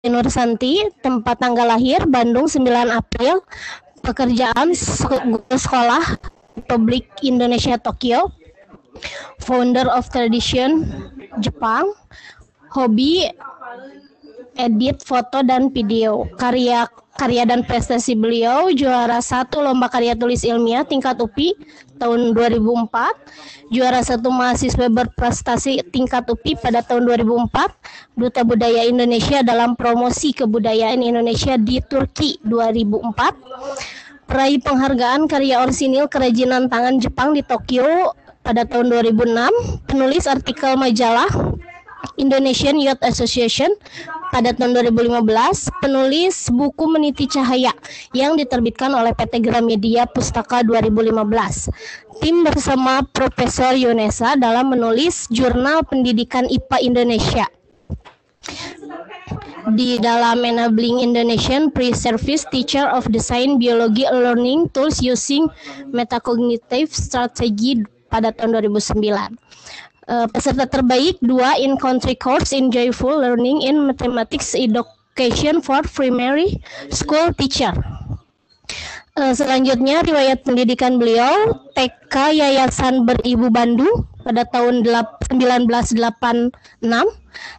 Nursanti, tempat tanggal lahir Bandung 9 April, pekerjaan guru sekolah Republik Indonesia Tokyo, founder of tradition Jepang, hobi edit foto dan video. Karya dan prestasi beliau: juara 1 lomba karya tulis ilmiah tingkat UPI tahun 2004, juara 1 mahasiswa berprestasi tingkat UPI pada tahun 2004, Duta Budaya Indonesia dalam promosi kebudayaan Indonesia di Turki 2004, peraih penghargaan karya orsinil kerajinan tangan Jepang di Tokyo pada tahun 2006, penulis artikel majalah Indonesian Youth Association pada tahun 2015, penulis buku Meniti Cahaya yang diterbitkan oleh PT Gramedia Pustaka 2015. Tim bersama Profesor Yunesa dalam menulis Jurnal Pendidikan IPA Indonesia. Di dalam Enabling Indonesian Pre-Service Teacher of Design Biology Learning Tools Using Metacognitive Strategy pada tahun 2009. Peserta terbaik 2 in country course in joyful learning in mathematics education for primary school teacher. Selanjutnya riwayat pendidikan beliau: TK Yayasan Beribu Bandung pada tahun 1986,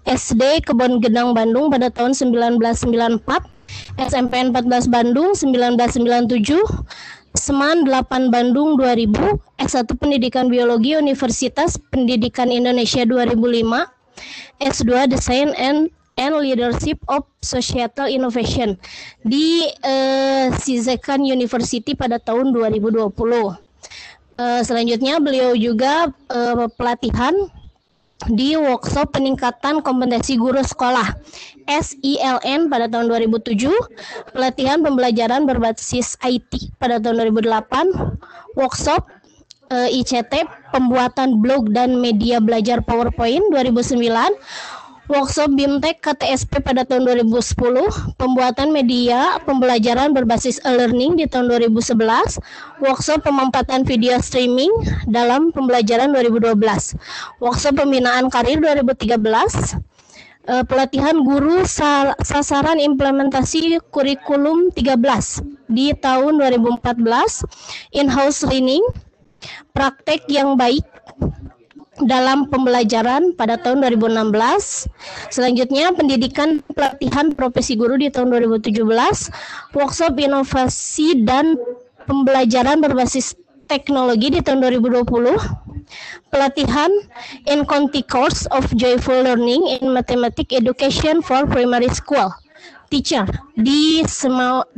SD Kebon Gedang Bandung pada tahun 1994, SMPN 14 Bandung 1997, Seman 8 Bandung 2000, S1 Pendidikan Biologi Universitas Pendidikan Indonesia 2005, S2 Design and Leadership of Societal Innovation di Shizuoka University pada tahun 2020. Selanjutnya beliau juga pelatihan di workshop peningkatan kompetensi guru sekolah SILN pada tahun 2007, pelatihan pembelajaran berbasis IT pada tahun 2008, workshop ICT pembuatan blog dan media belajar PowerPoint 2009, workshop BIMTEK KTSP pada tahun 2010, pembuatan media pembelajaran berbasis e-learning di tahun 2011, workshop pemanfaatan video streaming dalam pembelajaran 2012, workshop pembinaan karir 2013, pelatihan guru sasaran implementasi kurikulum 13 di tahun 2014, in-house training, praktek yang baik dalam pembelajaran pada tahun 2016. Selanjutnya pendidikan pelatihan profesi guru di tahun 2017, workshop inovasi dan pembelajaran berbasis teknologi di tahun 2020, pelatihan in Conti course of joyful learning in mathematics education for primary school teacher di Sameo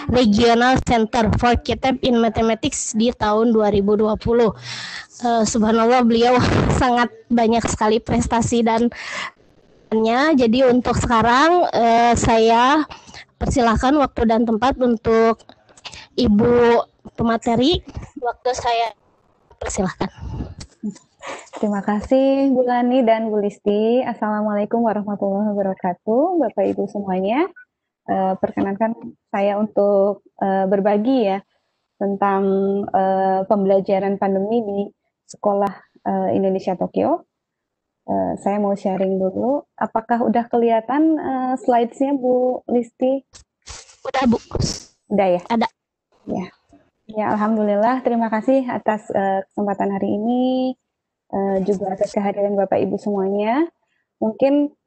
Regional Center for Kitab in Mathematics di tahun 2020. Subhanallah, beliau sangat banyak sekali prestasi dan jadi untuk sekarang saya persilahkan waktu dan tempat untuk Ibu pemateri. Waktu saya persilahkan. Terima kasih Bu Lani dan Bu Listi. Assalamualaikum warahmatullahi wabarakatuh, Bapak Ibu semuanya. Perkenankan saya untuk berbagi ya tentang pembelajaran pandemi di sekolah Indonesia Tokyo. Saya mau sharing dulu. Apakah udah kelihatan slides-nya Bu Listi? Udah Bu. Udah ya? Ada. Ya. Ya, alhamdulillah. Terima kasih atas kesempatan hari ini, juga atas kehadiran Bapak Ibu semuanya. Mungkin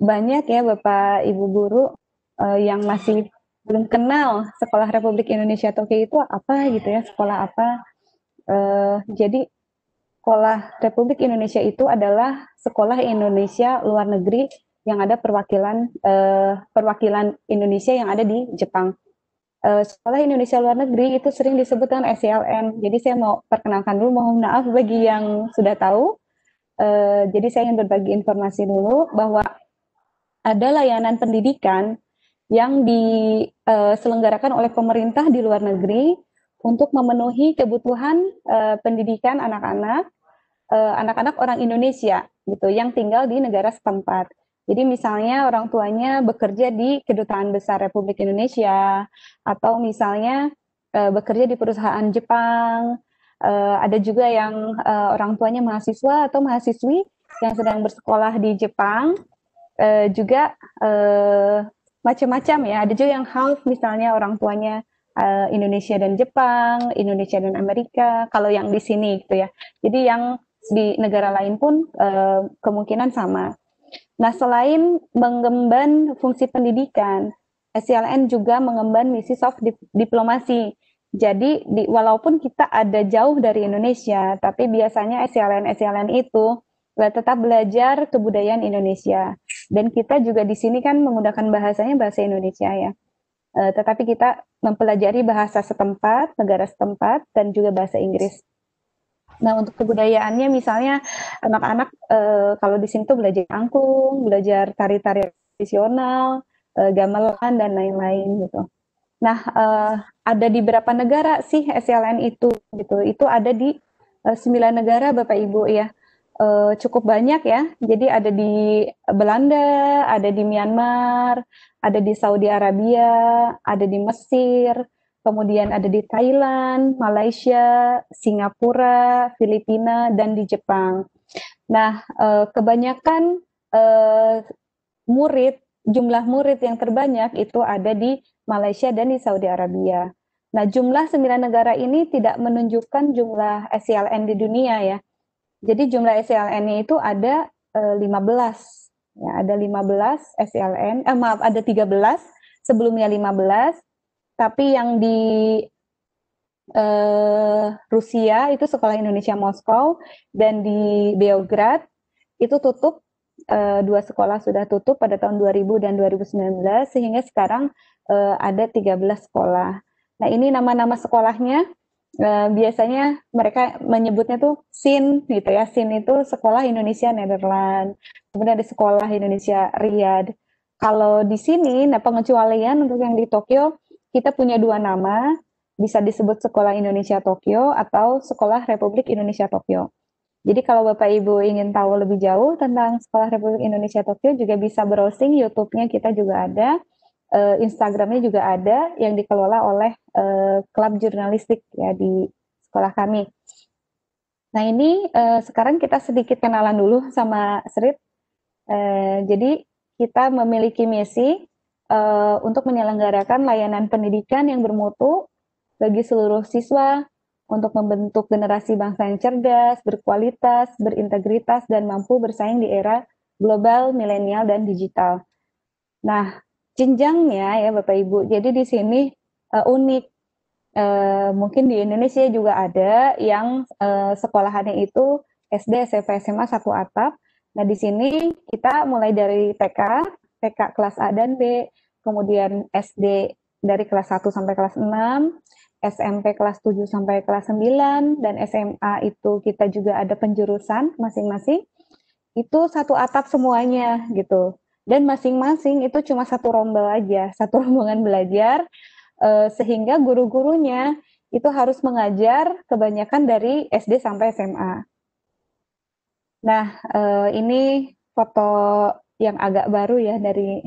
banyak ya Bapak Ibu guru yang masih belum kenal Sekolah Republik Indonesia Tokyo itu apa gitu ya, sekolah apa. Jadi Sekolah Republik Indonesia itu adalah sekolah Indonesia luar negeri yang ada perwakilan Indonesia yang ada di Jepang. Sekolah Indonesia luar negeri itu sering disebut dengan SILN. Jadi saya mau perkenalkan dulu, mohon maaf bagi yang sudah tahu. Jadi saya ingin berbagi informasi dulu bahwa ada layanan pendidikan yang diselenggarakan oleh pemerintah di luar negeri untuk memenuhi kebutuhan pendidikan anak-anak orang Indonesia gitu yang tinggal di negara setempat. Jadi misalnya orang tuanya bekerja di Kedutaan Besar Republik Indonesia atau misalnya bekerja di perusahaan Jepang. Ada juga yang orang tuanya mahasiswa atau mahasiswi yang sedang bersekolah di Jepang juga macam-macam ya. Ada juga yang half, misalnya orang tuanya Indonesia dan Jepang, Indonesia dan Amerika. Kalau yang di sini gitu ya. Jadi yang di negara lain pun kemungkinan sama. Nah, selain mengemban fungsi pendidikan, SCLN juga mengemban misi soft diplomasi. Jadi, walaupun kita ada jauh dari Indonesia, tapi biasanya SCLN itu tetap belajar kebudayaan Indonesia. Dan kita juga di sini kan menggunakan bahasanya bahasa Indonesia ya. Tetapi kita mempelajari bahasa setempat, negara setempat, dan juga bahasa Inggris. Nah, untuk kebudayaannya misalnya anak-anak kalau di sini tuh belajar angklung, belajar tari-tari tradisional, gamelan dan lain-lain gitu. Nah, ada di berapa negara sih SLN itu gitu? Itu ada di 9 negara Bapak Ibu ya. Cukup banyak ya. Jadi ada di Belanda, ada di Myanmar, ada di Saudi Arabia, ada di Mesir, kemudian ada di Thailand, Malaysia, Singapura, Filipina, dan di Jepang. Nah, kebanyakan murid, jumlah murid yang terbanyak itu ada di Malaysia dan di Saudi Arabia. Nah, jumlah 9 negara ini tidak menunjukkan jumlah SCLN di dunia ya. Jadi jumlah SCLN-nya itu ada 15. Ya, ada 15 SCLN, maaf ada 13, sebelumnya 15, tapi yang di Rusia itu Sekolah Indonesia Moskow dan di Beograd itu tutup, dua sekolah sudah tutup pada tahun 2000 dan 2019 sehingga sekarang ada 13 sekolah. Nah, ini nama-nama sekolahnya biasanya mereka menyebutnya tuh SIN gitu ya. SIN itu Sekolah Indonesia Nederland. Kemudian ada Sekolah Indonesia Riyadh. Kalau di sini, nah pengecualian untuk yang di Tokyo, kita punya dua nama, bisa disebut Sekolah Indonesia Tokyo atau Sekolah Republik Indonesia Tokyo. Jadi kalau Bapak Ibu ingin tahu lebih jauh tentang Sekolah Republik Indonesia Tokyo juga bisa browsing YouTube-nya, kita juga ada, Instagram-nya juga ada yang dikelola oleh klub jurnalistik ya di sekolah kami. Nah ini sekarang kita sedikit kenalan dulu sama Srit. Jadi kita memiliki misi untuk menyelenggarakan layanan pendidikan yang bermutu bagi seluruh siswa untuk membentuk generasi bangsa yang cerdas, berkualitas, berintegritas, dan mampu bersaing di era global, milenial, dan digital. Nah, jenjangnya ya Bapak Ibu, jadi di sini unik. Mungkin di Indonesia juga ada yang sekolahannya itu SD, SMP, SMA satu atap. Nah, di sini kita mulai dari TK kelas A dan B, kemudian SD dari kelas 1 sampai kelas 6, SMP kelas 7 sampai kelas 9, dan SMA itu kita juga ada penjurusan masing-masing. Itu satu atap semuanya gitu. Dan masing-masing itu cuma satu rombel aja, satu rombongan belajar, sehingga guru-gurunya itu harus mengajar kebanyakan dari SD sampai SMA. Nah, ini foto yang agak baru ya dari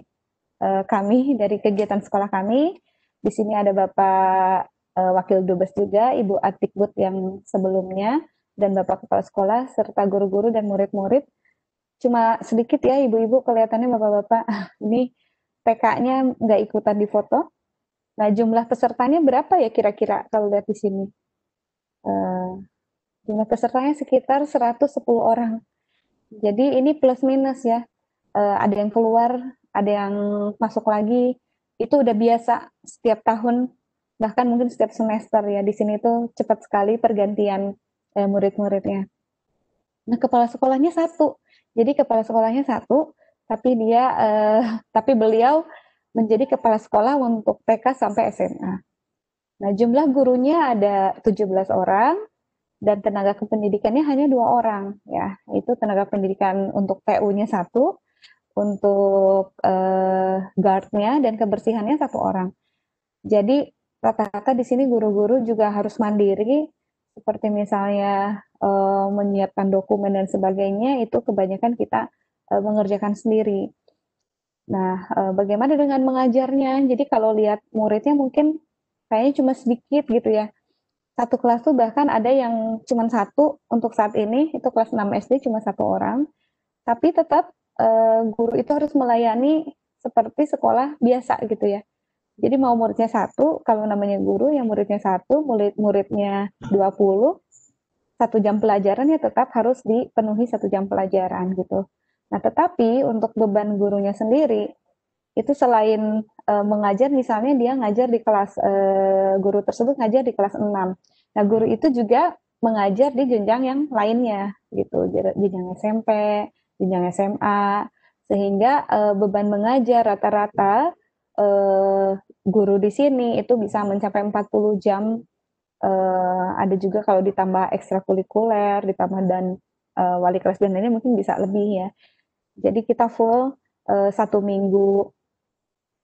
kami, dari kegiatan sekolah kami. Di sini ada Bapak Wakil Dubes juga, Ibu Atikbud yang sebelumnya, dan Bapak Kepala Sekolah, serta guru-guru dan murid-murid. Cuma sedikit ya ibu-ibu kelihatannya Bapak-Bapak. Ini TK-nya nggak ikutan di foto. Nah, jumlah pesertanya berapa ya kira-kira kalau lihat di sini? Jumlah pesertanya sekitar 110 orang. Jadi ini plus minus ya. Ada yang keluar, ada yang masuk lagi. Itu udah biasa setiap tahun, bahkan mungkin setiap semester ya. Di sini tuh cepat sekali pergantian murid-muridnya. Nah, kepala sekolahnya satu. Jadi kepala sekolahnya satu, tapi beliau menjadi kepala sekolah untuk TK sampai SMA. Nah, jumlah gurunya ada 17 orang dan tenaga kependidikannya hanya 2 orang ya. Itu tenaga pendidikan untuk TU-nya satu, untuk guard-nya dan kebersihannya 1 orang. Jadi rata-rata di sini guru-guru juga harus mandiri, seperti misalnya menyiapkan dokumen dan sebagainya, itu kebanyakan kita mengerjakan sendiri. Nah, bagaimana dengan mengajarnya? Jadi kalau lihat muridnya mungkin kayaknya cuma sedikit gitu ya. Satu kelas tuh bahkan ada yang cuma satu untuk saat ini, itu kelas 6 SD cuma 1 orang. Tapi tetap guru itu harus melayani seperti sekolah biasa gitu ya. Jadi mau muridnya satu, kalau namanya guru yang muridnya satu, muridnya 20, 1 jam pelajaran ya tetap harus dipenuhi 1 jam pelajaran gitu. Nah, tetapi untuk beban gurunya sendiri, itu selain mengajar, misalnya dia ngajar di kelas, guru tersebut ngajar di kelas 6. Nah, guru itu juga mengajar di jenjang yang lainnya gitu, jenjang SMP, jenjang SMA, sehingga beban mengajar rata-rata guru di sini itu bisa mencapai 40 jam. Ada juga kalau ditambah ekstrakurikuler, ditambah dan wali kelas dan lainnya mungkin bisa lebih ya. Jadi kita full 1 minggu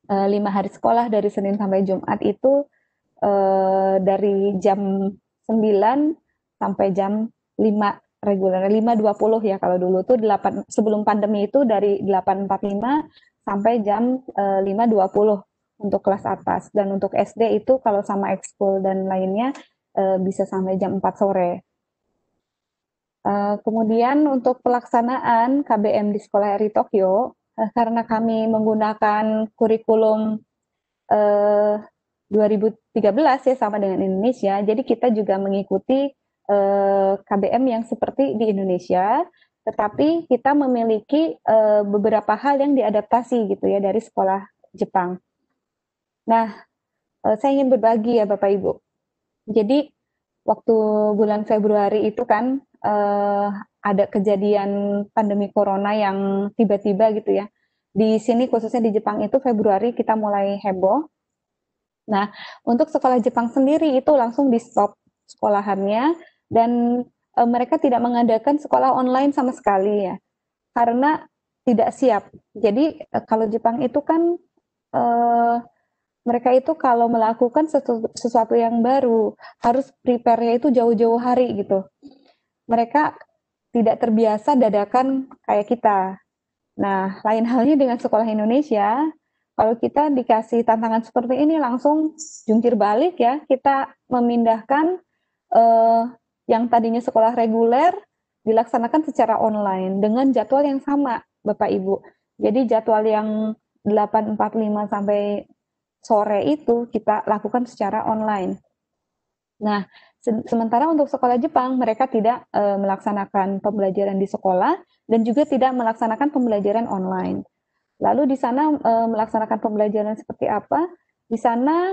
5 hari sekolah dari Senin sampai Jumat itu dari jam 9 sampai jam 5 reguler, 5.20 ya kalau dulu tuh 8, sebelum pandemi itu dari 8.45 sampai jam 5.20 untuk kelas atas, dan untuk SD itu kalau sama ekskul dan lainnya bisa sampai jam 4 sore. Kemudian untuk pelaksanaan KBM di Sekolah RI Tokyo, karena kami menggunakan kurikulum 2013 ya sama dengan Indonesia, jadi kita juga mengikuti KBM yang seperti di Indonesia, tetapi kita memiliki beberapa hal yang diadaptasi gitu ya dari sekolah Jepang. Nah, saya ingin berbagi ya Bapak Ibu. Jadi waktu bulan Februari itu kan ada kejadian pandemi corona yang tiba-tiba gitu ya. Di sini khususnya di Jepang itu Februari kita mulai heboh. Nah, untuk sekolah Jepang sendiri itu langsung di stop sekolahannya, dan mereka tidak mengadakan sekolah online sama sekali ya, karena tidak siap. Jadi kalau Jepang itu kan eh, mereka itu kalau melakukan sesuatu yang baru harus prepare-nya itu jauh-jauh hari gitu. Mereka tidak terbiasa dadakan kayak kita. Nah, lain halnya dengan sekolah Indonesia, kalau kita dikasih tantangan seperti ini langsung jungkir balik ya, kita memindahkan eh, yang tadinya sekolah reguler dilaksanakan secara online dengan jadwal yang sama, Bapak Ibu. Jadi jadwal yang 8.45 sampai sore itu kita lakukan secara online. Nah, sementara untuk sekolah Jepang, mereka tidak melaksanakan pembelajaran di sekolah dan juga tidak melaksanakan pembelajaran online. Lalu di sana melaksanakan pembelajaran seperti apa? Di sana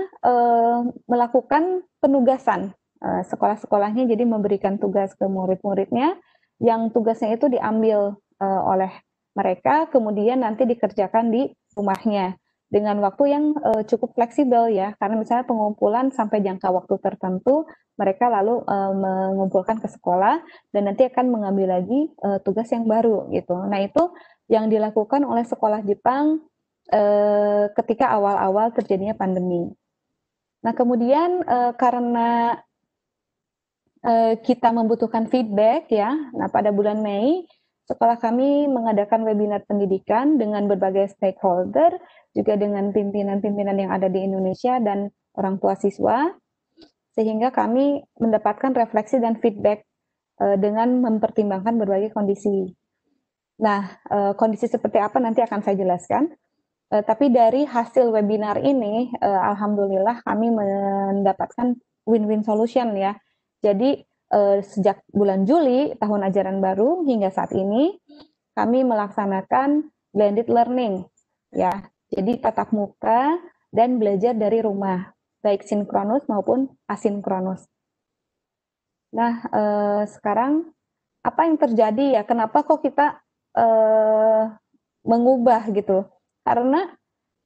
melakukan penugasan sekolah-sekolahnya, jadi memberikan tugas ke murid-muridnya, yang tugasnya itu diambil oleh mereka, kemudian nanti dikerjakan di rumahnya dengan waktu yang cukup fleksibel ya, karena misalnya pengumpulan sampai jangka waktu tertentu, mereka lalu mengumpulkan ke sekolah dan nanti akan mengambil lagi tugas yang baru gitu. Nah itu yang dilakukan oleh sekolah Jepang ketika awal-awal terjadinya pandemi. Nah kemudian karena kita membutuhkan feedback ya, nah pada bulan Mei sekolah kami mengadakan webinar pendidikan dengan berbagai stakeholder, juga dengan pimpinan-pimpinan yang ada di Indonesia dan orang tua siswa, sehingga kami mendapatkan refleksi dan feedback dengan mempertimbangkan berbagai kondisi. Nah, kondisi seperti apa nanti akan saya jelaskan. Tapi dari hasil webinar ini, alhamdulillah kami mendapatkan win-win solution ya. Jadi sejak bulan Juli tahun ajaran baru hingga saat ini kami melaksanakan blended learning ya. Jadi tatap muka dan belajar dari rumah, baik sinkronus maupun asinkronus. Nah, sekarang apa yang terjadi ya? Kenapa kok kita mengubah gitu? Karena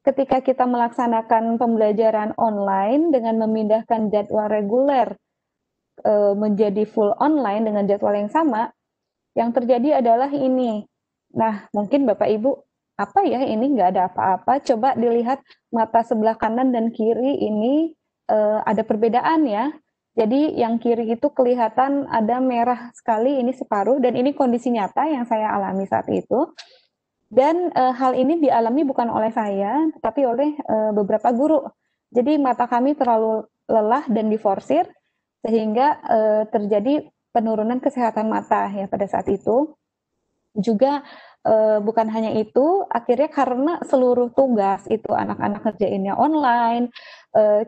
ketika kita melaksanakan pembelajaran online dengan memindahkan jadwal reguler menjadi full online dengan jadwal yang sama, yang terjadi adalah ini. Nah, mungkin Bapak Ibu, apa ya ini nggak ada apa-apa, coba dilihat mata sebelah kanan dan kiri ini ada perbedaan ya. Jadi yang kiri itu kelihatan ada merah sekali, ini separuh, dan ini kondisi nyata yang saya alami saat itu. Dan hal ini dialami bukan oleh saya, tetapi oleh beberapa guru. Jadi mata kami terlalu lelah dan diforsir, sehingga terjadi penurunan kesehatan mata ya pada saat itu. juga bukan hanya itu, akhirnya karena seluruh tugas itu anak-anak ngerjainnya online,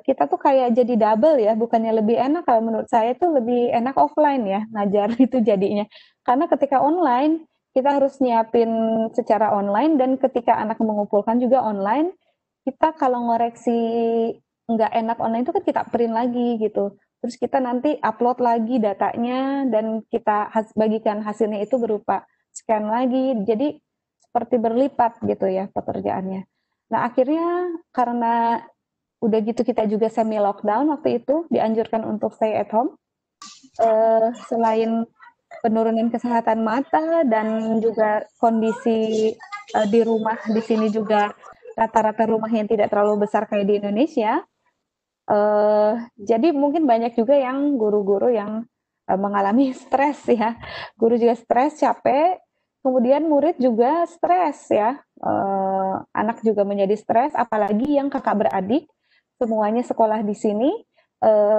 kita tuh kayak jadi double ya, bukannya lebih enak, kalau menurut saya tuh lebih enak offline ya ngajar itu jadinya. Karena ketika online, kita harus nyiapin secara online dan ketika anak mengumpulkan juga online, kita kalau ngoreksi nggak enak online itu kan kita print lagi gitu. Terus kita nanti upload lagi datanya dan kita bagikan hasilnya itu berupa scan lagi. Jadi seperti berlipat gitu ya pekerjaannya. Nah akhirnya karena udah gitu kita juga semi lockdown waktu itu dianjurkan untuk stay at home. Selain penurunan kesehatan mata dan juga kondisi di rumah di sini juga rata-rata rumah yang tidak terlalu besar kayak di Indonesia. Jadi mungkin banyak juga yang guru-guru yang mengalami stres ya. Guru juga stres, capek, kemudian murid juga stres ya. Anak juga menjadi stres, apalagi yang kakak beradik semuanya sekolah di sini.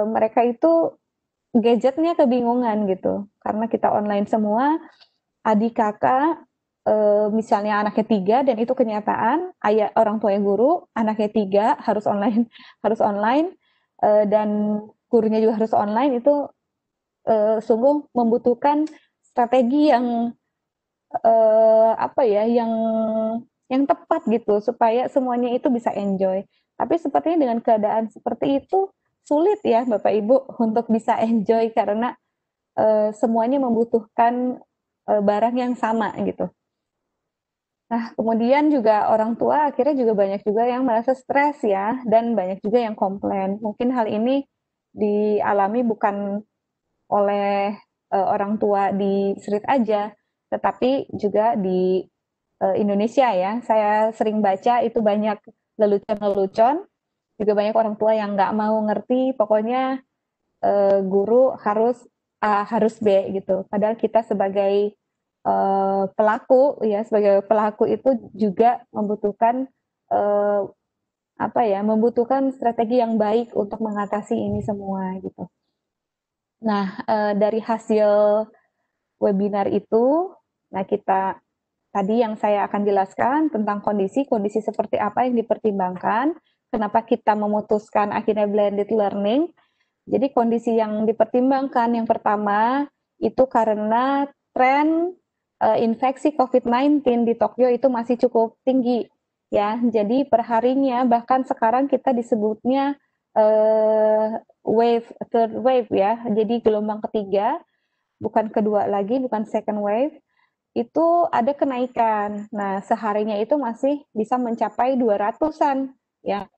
Mereka itu gadgetnya kebingungan gitu, karena kita online semua. Adik kakak misalnya anaknya 3 dan itu kenyataan, ayah orang tua yang guru, anaknya 3 harus online, harus online dan gurunya juga harus online, itu sungguh membutuhkan strategi yang apa ya, yang tepat gitu supaya semuanya itu bisa enjoy. Tapi sepertinya dengan keadaan seperti itu sulit ya Bapak Ibu untuk bisa enjoy karena semuanya membutuhkan barang yang sama gitu. Nah, kemudian juga orang tua akhirnya juga banyak juga yang merasa stres ya, dan banyak juga yang komplain. Mungkin hal ini dialami bukan oleh orang tua di Srit aja, tetapi juga di Indonesia ya. Saya sering baca itu banyak lelucon-lelucon, juga banyak orang tua yang nggak mau ngerti, pokoknya guru harus A, harus B gitu. Padahal kita sebagai pelaku ya, sebagai pelaku itu juga membutuhkan uh, apa ya, membutuhkan strategi yang baik untuk mengatasi ini semua gitu. Nah, dari hasil webinar itu, nah kita tadi yang saya akan jelaskan tentang kondisi seperti apa yang dipertimbangkan, kenapa kita memutuskan akhirnya blended learning. Jadi kondisi yang dipertimbangkan yang pertama itu karena tren infeksi COVID-19 di Tokyo itu masih cukup tinggi ya. Jadi perharinya bahkan sekarang kita disebutnya third wave ya. Jadi gelombang ketiga, bukan kedua lagi, bukan second wave. Itu ada kenaikan. Nah, seharinya itu masih bisa mencapai 200-an ya.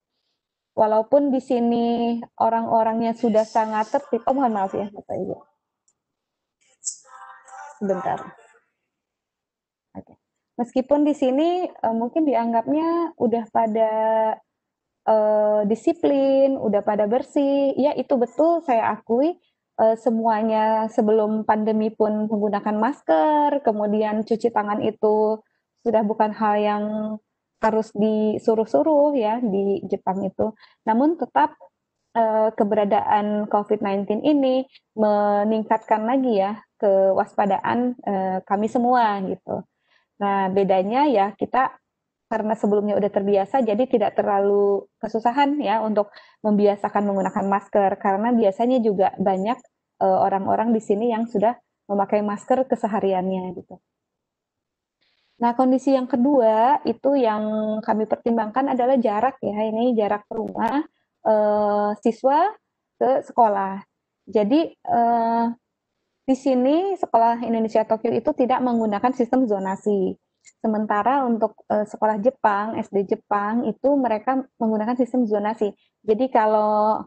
Walaupun di sini orang-orangnya sudah sangat tertib. Oh, mohon maaf ya, Bapak Ibu. Sebentar. Oke. Meskipun di sini mungkin dianggapnya udah pada disiplin, udah pada bersih, ya itu betul saya akui. Semuanya sebelum pandemi pun menggunakan masker, kemudian cuci tangan itu sudah bukan hal yang harus disuruh-suruh ya di Jepang itu. Namun tetap keberadaan COVID-19 ini meningkatkan lagi ya kewaspadaan kami semua gitu. Nah, bedanya ya kita karena sebelumnya udah terbiasa, jadi tidak terlalu kesusahan ya untuk membiasakan menggunakan masker, karena biasanya juga banyak orang-orang di sini yang sudah memakai masker kesehariannya gitu. Nah, kondisi yang kedua itu yang kami pertimbangkan adalah jarak ya, ini jarak rumah siswa ke sekolah. Jadi di sini sekolah Indonesia Tokyo itu tidak menggunakan sistem zonasi. Sementara untuk sekolah Jepang, SD Jepang itu mereka menggunakan sistem zonasi. Jadi kalau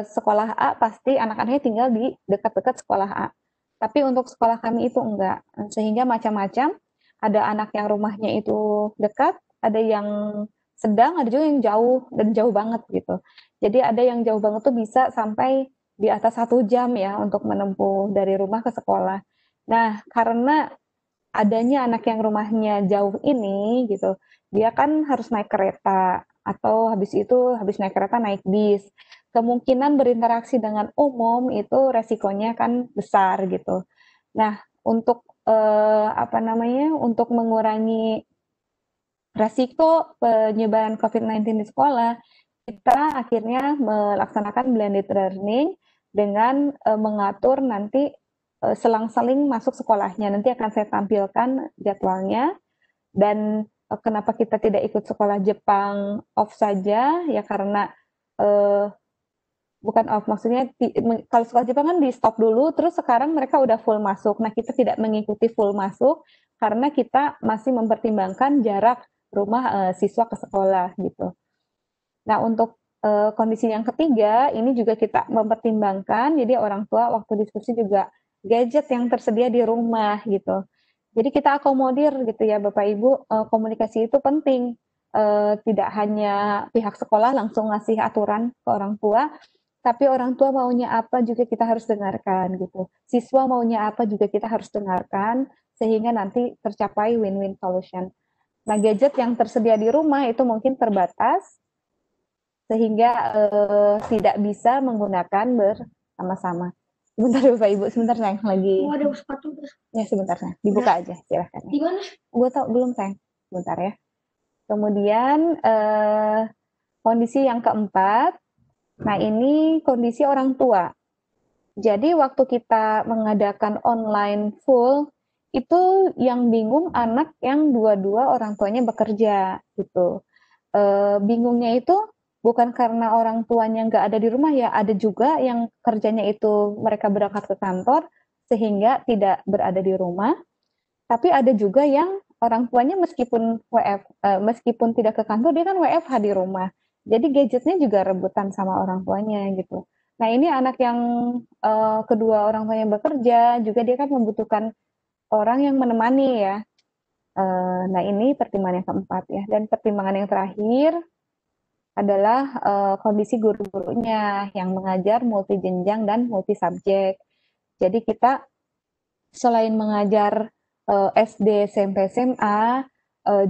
sekolah A pasti anak-anaknya tinggal di dekat-dekat sekolah A. Tapi untuk sekolah kami itu enggak. Sehingga macam-macam. Ada anak yang rumahnya itu dekat, ada yang sedang, ada juga yang jauh dan jauh banget gitu. Jadi ada yang jauh banget tuh bisa sampai di atas 1 jam ya untuk menempuh dari rumah ke sekolah. Nah, karena adanya anak yang rumahnya jauh ini gitu, dia kan harus naik kereta atau habis naik kereta naik bis. Kemungkinan berinteraksi dengan umum itu resikonya kan besar gitu. Nah, untuk untuk mengurangi resiko penyebaran COVID-19 di sekolah, kita akhirnya melaksanakan blended learning dengan mengatur nanti selang-seling masuk sekolahnya. Nanti akan saya tampilkan jadwalnya. Dan kenapa kita tidak ikut sekolah Jepang off saja, ya karena bukan off, maksudnya kalau sekolah Jepang kan di stop dulu, terus sekarang mereka udah full masuk. Nah, kita tidak mengikuti full masuk karena kita masih mempertimbangkan jarak rumah siswa ke sekolah gitu. Nah, untuk kondisi yang ketiga, ini juga kita mempertimbangkan, jadi orang tua waktu diskusi juga gadget yang tersedia di rumah gitu. Jadi kita akomodir gitu ya Bapak Ibu, komunikasi itu penting. Tidak hanya pihak sekolah langsung ngasih aturan ke orang tua, tapi orang tua maunya apa juga kita harus dengarkan gitu. Siswa maunya apa juga kita harus dengarkan, sehingga nanti tercapai win-win solution. Nah, gadget yang tersedia di rumah itu mungkin terbatas, sehingga tidak bisa menggunakan bersama-sama. Sebentar Bapak Ibu, sebentar sayang lagi. Oh, ada sepatu terus. Ya sebentar sayang, dibuka aja silahkan. Di mana? Gue tau belum sayang, sebentar ya. Kemudian kondisi yang keempat, nah ini kondisi orang tua. Jadi waktu kita mengadakan online full, itu yang bingung anak yang dua-dua orang tuanya bekerja gitu. Bingungnya itu bukan karena orang tuanya nggak ada di rumah ya, ada juga yang kerjanya itu mereka berangkat ke kantor sehingga tidak berada di rumah. Tapi ada juga yang orang tuanya meskipun tidak ke kantor dia kan WFH di rumah. Jadi gadgetnya juga rebutan sama orang tuanya gitu. Nah ini anak yang kedua orang tuanya bekerja juga dia kan membutuhkan orang yang menemani ya. Nah ini pertimbangan yang keempat ya. Dan pertimbangan yang terakhir adalah kondisi guru-gurunya yang mengajar multi jenjang dan multi subjek. Jadi kita selain mengajar SD, SMP, SMA,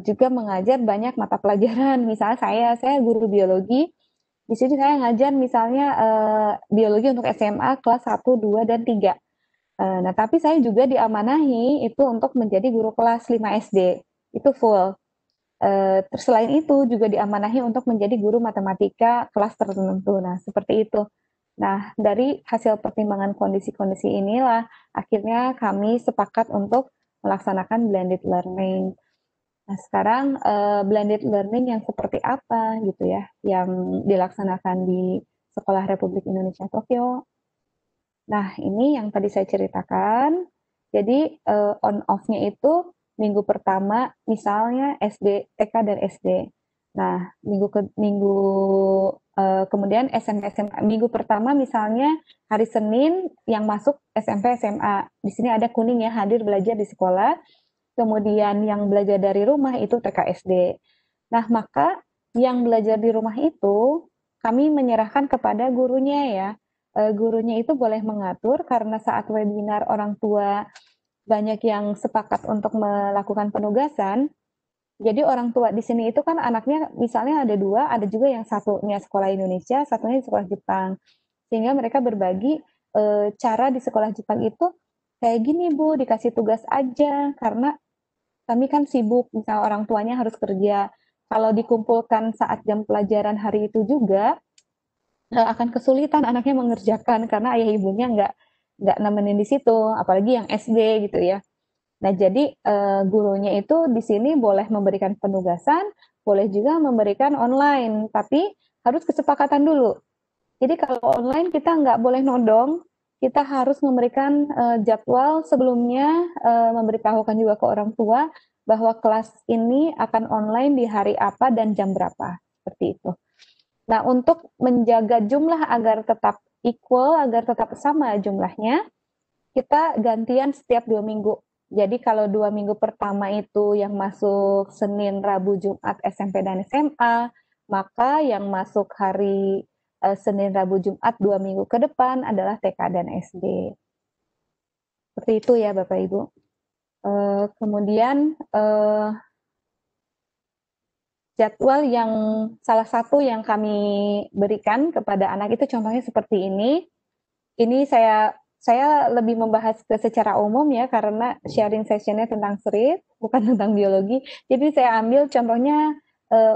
juga mengajar banyak mata pelajaran. Misalnya saya guru biologi, di sini saya ngajar misalnya biologi untuk SMA kelas 1, 2, dan 3. Nah, tapi saya juga diamanahi itu untuk menjadi guru kelas 5 SD. Itu full. Terus selain itu juga diamanahi untuk menjadi guru matematika kelas tertentu. Nah, seperti itu. Nah, dari hasil pertimbangan kondisi-kondisi inilah akhirnya kami sepakat untuk melaksanakan blended learning. Nah, sekarang blended learning yang seperti apa gitu ya, yang dilaksanakan di Sekolah Republik Indonesia Tokyo. Nah, ini yang tadi saya ceritakan. Jadi on off-nya itu minggu pertama misalnya SD, TK dan SD. Nah, kemudian SMP SMA. Minggu pertama misalnya hari Senin yang masuk SMP SMA. Di sini ada kuning ya, hadir belajar di sekolah. Kemudian yang belajar dari rumah itu TK SD. Nah, maka yang belajar di rumah itu kami menyerahkan kepada gurunya ya. Gurunya itu boleh mengatur karena saat webinar orang tua banyak yang sepakat untuk melakukan penugasan. Jadi orang tua di sini itu kan anaknya misalnya ada dua, ada juga yang satunya sekolah Indonesia, satunya di sekolah Jepang. Sehingga mereka berbagi cara di sekolah Jepang itu kayak gini Bu, dikasih tugas aja karena kami kan sibuk, misalnya orang tuanya harus kerja. Kalau dikumpulkan saat jam pelajaran hari itu juga, akan kesulitan anaknya mengerjakan karena ayah ibunya nggak nemenin di situ, apalagi yang SD gitu ya. Nah, jadi gurunya itu di sini boleh memberikan penugasan, boleh juga memberikan online, tapi harus kesepakatan dulu. Jadi kalau online kita nggak boleh nodong, kita harus memberikan jadwal sebelumnya, memberitahukan juga ke orang tua bahwa kelas ini akan online di hari apa dan jam berapa, seperti itu. Nah, untuk menjaga jumlah agar tetap equal, agar tetap sama jumlahnya, kita gantian setiap 2 minggu. Jadi kalau 2 minggu pertama itu yang masuk Senin, Rabu, Jumat, SMP dan SMA, maka yang masuk hari Senin, Rabu, Jumat 2 minggu ke depan adalah TK dan SD. Seperti itu ya Bapak Ibu. Kemudian jadwal yang salah satu yang kami berikan kepada anak itu contohnya seperti ini. Ini saya saya lebih membahas secara umum ya, karena sharing sessionnya tentang SRIT, bukan tentang biologi. Jadi saya ambil contohnya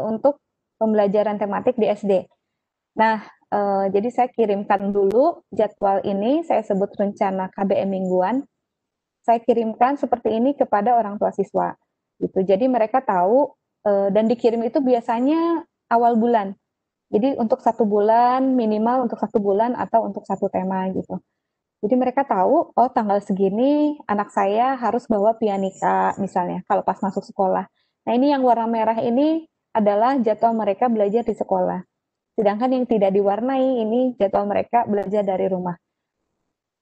untuk pembelajaran tematik di SD. Nah, jadi saya kirimkan dulu jadwal ini, saya sebut rencana KBM mingguan. Saya kirimkan seperti ini kepada orang tua siswa. Gitu. Jadi mereka tahu, dan dikirim itu biasanya awal bulan. Jadi untuk 1 bulan, minimal untuk 1 bulan atau untuk satu tema gitu. Jadi mereka tahu, oh tanggal segini anak saya harus bawa pianika misalnya, kalau pas masuk sekolah. Nah ini yang warna merah ini adalah jadwal mereka belajar di sekolah. Sedangkan yang tidak diwarnai ini jadwal mereka belajar dari rumah.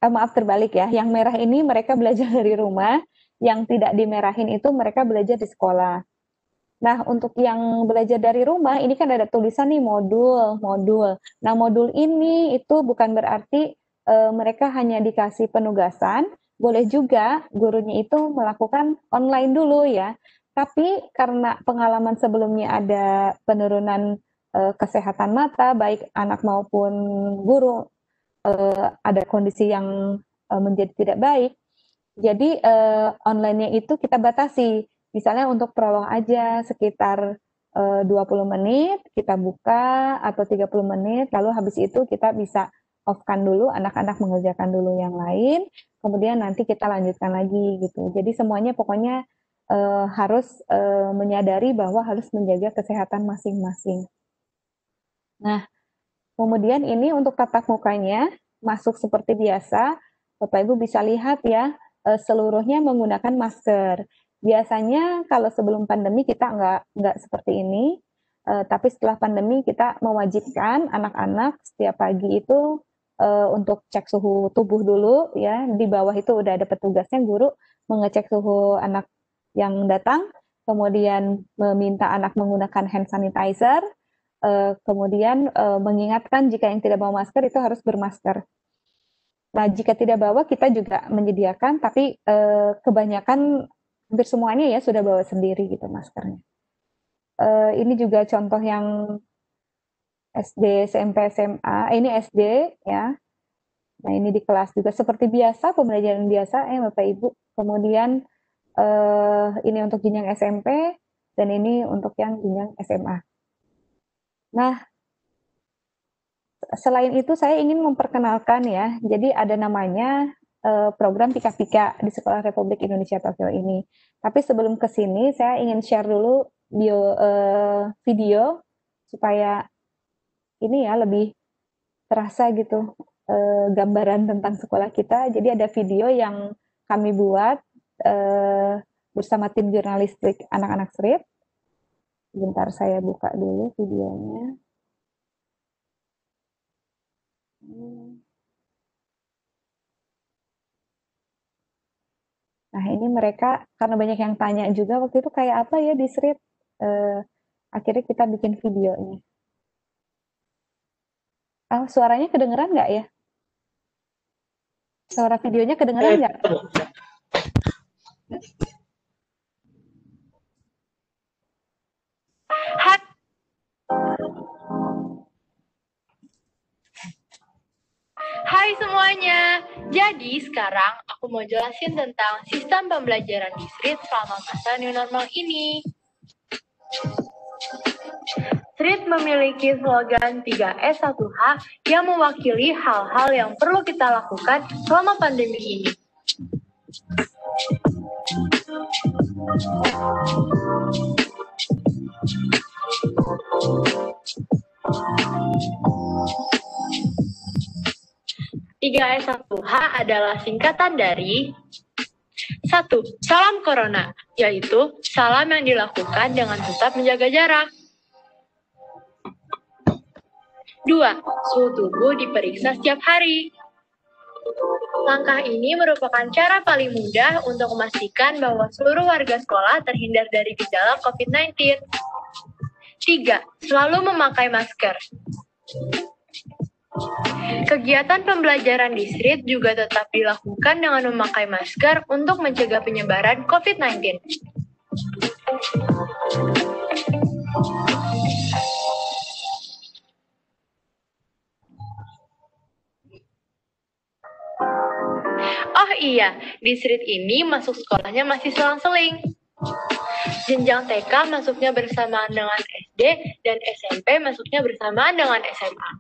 Maaf terbalik ya, yang merah ini mereka belajar dari rumah, yang tidak dimerahin itu mereka belajar di sekolah. Nah, untuk yang belajar dari rumah, ini kan ada tulisan nih modul, modul. Nah, modul ini itu bukan berarti mereka hanya dikasih penugasan, boleh juga gurunya itu melakukan online dulu ya. Tapi karena pengalaman sebelumnya ada penurunan kesehatan mata, baik anak maupun guru, ada kondisi yang menjadi tidak baik, jadi online-nya itu kita batasi. Misalnya untuk prolog aja sekitar 20 menit kita buka atau 30 menit, lalu habis itu kita bisa off-kan dulu, anak-anak mengerjakan dulu yang lain, kemudian nanti kita lanjutkan lagi gitu. Jadi semuanya pokoknya harus menyadari bahwa harus menjaga kesehatan masing-masing. Nah, kemudian ini untuk tatap mukanya masuk seperti biasa, Bapak Ibu bisa lihat ya, seluruhnya menggunakan masker. Biasanya kalau sebelum pandemi kita nggak seperti ini, tapi setelah pandemi kita mewajibkan anak-anak setiap pagi itu untuk cek suhu tubuh dulu ya. Di bawah itu udah ada petugasnya, guru mengecek suhu anak yang datang, kemudian meminta anak menggunakan hand sanitizer, kemudian mengingatkan jika yang tidak bawa masker itu harus bermasker. Nah, jika tidak bawa kita juga menyediakan, tapi kebanyakan hampir semuanya ya sudah bawa sendiri gitu maskernya. Ini juga contoh yang SD, SMP, SMA. Ini SD ya. Nah, ini di kelas juga seperti biasa, pembelajaran biasa ya Bapak Ibu. Kemudian ini untuk jenjang SMP dan ini untuk yang jenjang SMA. Nah, selain itu saya ingin memperkenalkan ya, jadi ada namanya program Pika-Pika di Sekolah Republik Indonesia Tokyo ini. Tapi sebelum ke sini saya ingin share dulu video supaya ini ya lebih terasa gitu gambaran tentang sekolah kita. Jadi ada video yang kami buat bersama tim jurnalistik anak-anak SRIP. Sebentar saya buka dulu videonya. Nah, ini mereka karena banyak yang tanya juga waktu itu kayak apa ya di SRIT, akhirnya kita bikin videonya. Suaranya kedengeran nggak ya? Suara videonya kedengeran nggak? Hai semuanya, jadi sekarang aku mau jelasin tentang sistem pembelajaran di SRIT selama masa new normal ini. SRIT memiliki slogan 3S1H yang mewakili hal-hal yang perlu kita lakukan selama pandemi ini. Tiga S1H adalah singkatan dari 1. Salam Corona, yaitu salam yang dilakukan dengan tetap menjaga jarak. 2. Suhu tubuh diperiksa setiap hari. Langkah ini merupakan cara paling mudah untuk memastikan bahwa seluruh warga sekolah terhindar dari gejala COVID-19. 3. Selalu memakai masker. Kegiatan pembelajaran di SRIT juga tetap dilakukan dengan memakai masker untuk mencegah penyebaran COVID-19. iya, di street ini masuk sekolahnya masih selang-seling. Jenjang TK masuknya bersamaan dengan SD dan SMP masuknya bersamaan dengan SMA.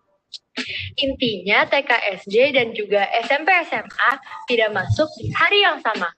Intinya TK SD dan juga SMP SMA tidak masuk di hari yang sama.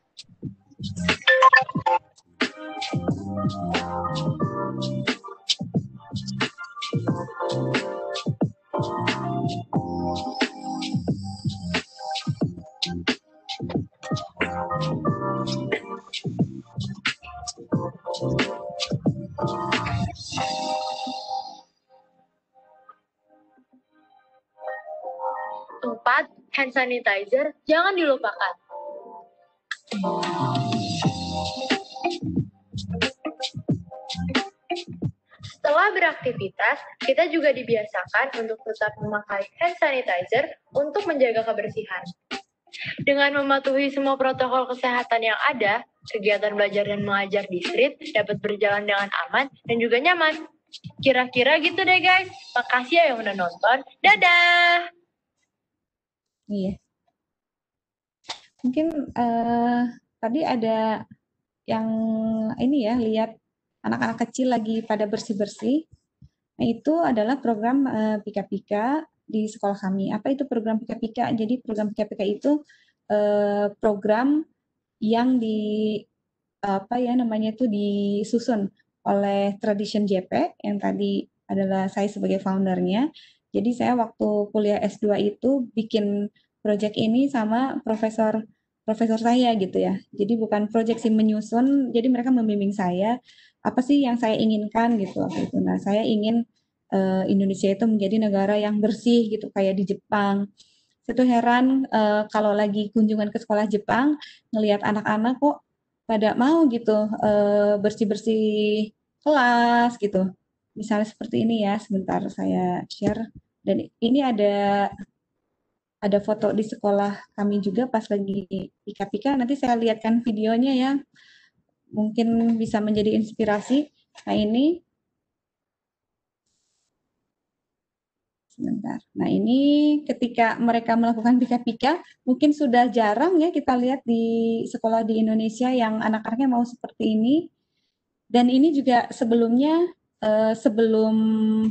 Empat, hand sanitizer jangan dilupakan. Setelah beraktivitas, kita juga dibiasakan untuk tetap memakai hand sanitizer untuk menjaga kebersihan. Dengan mematuhi semua protokol kesehatan yang ada, kegiatan belajar dan mengajar di street dapat berjalan dengan aman dan juga nyaman. Kira-kira gitu deh guys. Makasih ya yang udah nonton. Dadah! Iya. Mungkin tadi ada yang ini ya, lihat anak-anak kecil lagi pada bersih-bersih. Nah, itu adalah program Pika-Pika di sekolah kami. Apa itu program Pika-Pika? Jadi program Pika-Pika itu program yang disusun oleh Tradition JP yang tadi adalah saya sebagai foundernya. Jadi saya waktu kuliah S2 itu bikin project ini sama profesor saya gitu ya. Jadi bukan project sih, menyusun, jadi mereka membimbing saya apa sih yang saya inginkan gitu waktu itu. Nah, saya ingin Indonesia itu menjadi negara yang bersih gitu kayak di Jepang. Saya tuh heran kalau lagi kunjungan ke sekolah Jepang ngelihat anak-anak kok pada mau gitu bersih-bersih kelas gitu. Misalnya seperti ini ya, sebentar saya share. Dan ini ada foto di sekolah kami juga pas lagi Pika-Pika. Nanti saya lihatkan videonya ya. Mungkin bisa menjadi inspirasi. Nah, ini sebentar. Nah, ini ketika mereka melakukan Pika-Pika, mungkin sudah jarang ya kita lihat di sekolah di Indonesia yang anak-anaknya mau seperti ini. Dan ini juga sebelumnya, sebelum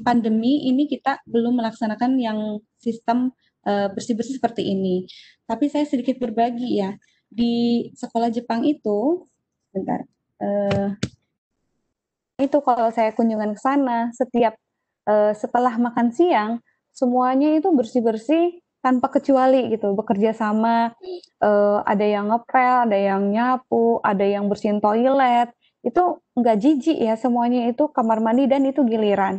pandemi ini kita belum melaksanakan yang sistem bersih-bersih seperti ini. Tapi saya sedikit berbagi ya, di sekolah Jepang itu, sebentar, itu kalau saya kunjungan ke sana, setiap setelah makan siang, semuanya itu bersih-bersih tanpa kecuali gitu, bekerja sama, ada yang ngepel, ada yang nyapu, ada yang bersihin toilet, itu nggak jijik ya, semuanya itu kamar mandi dan itu giliran.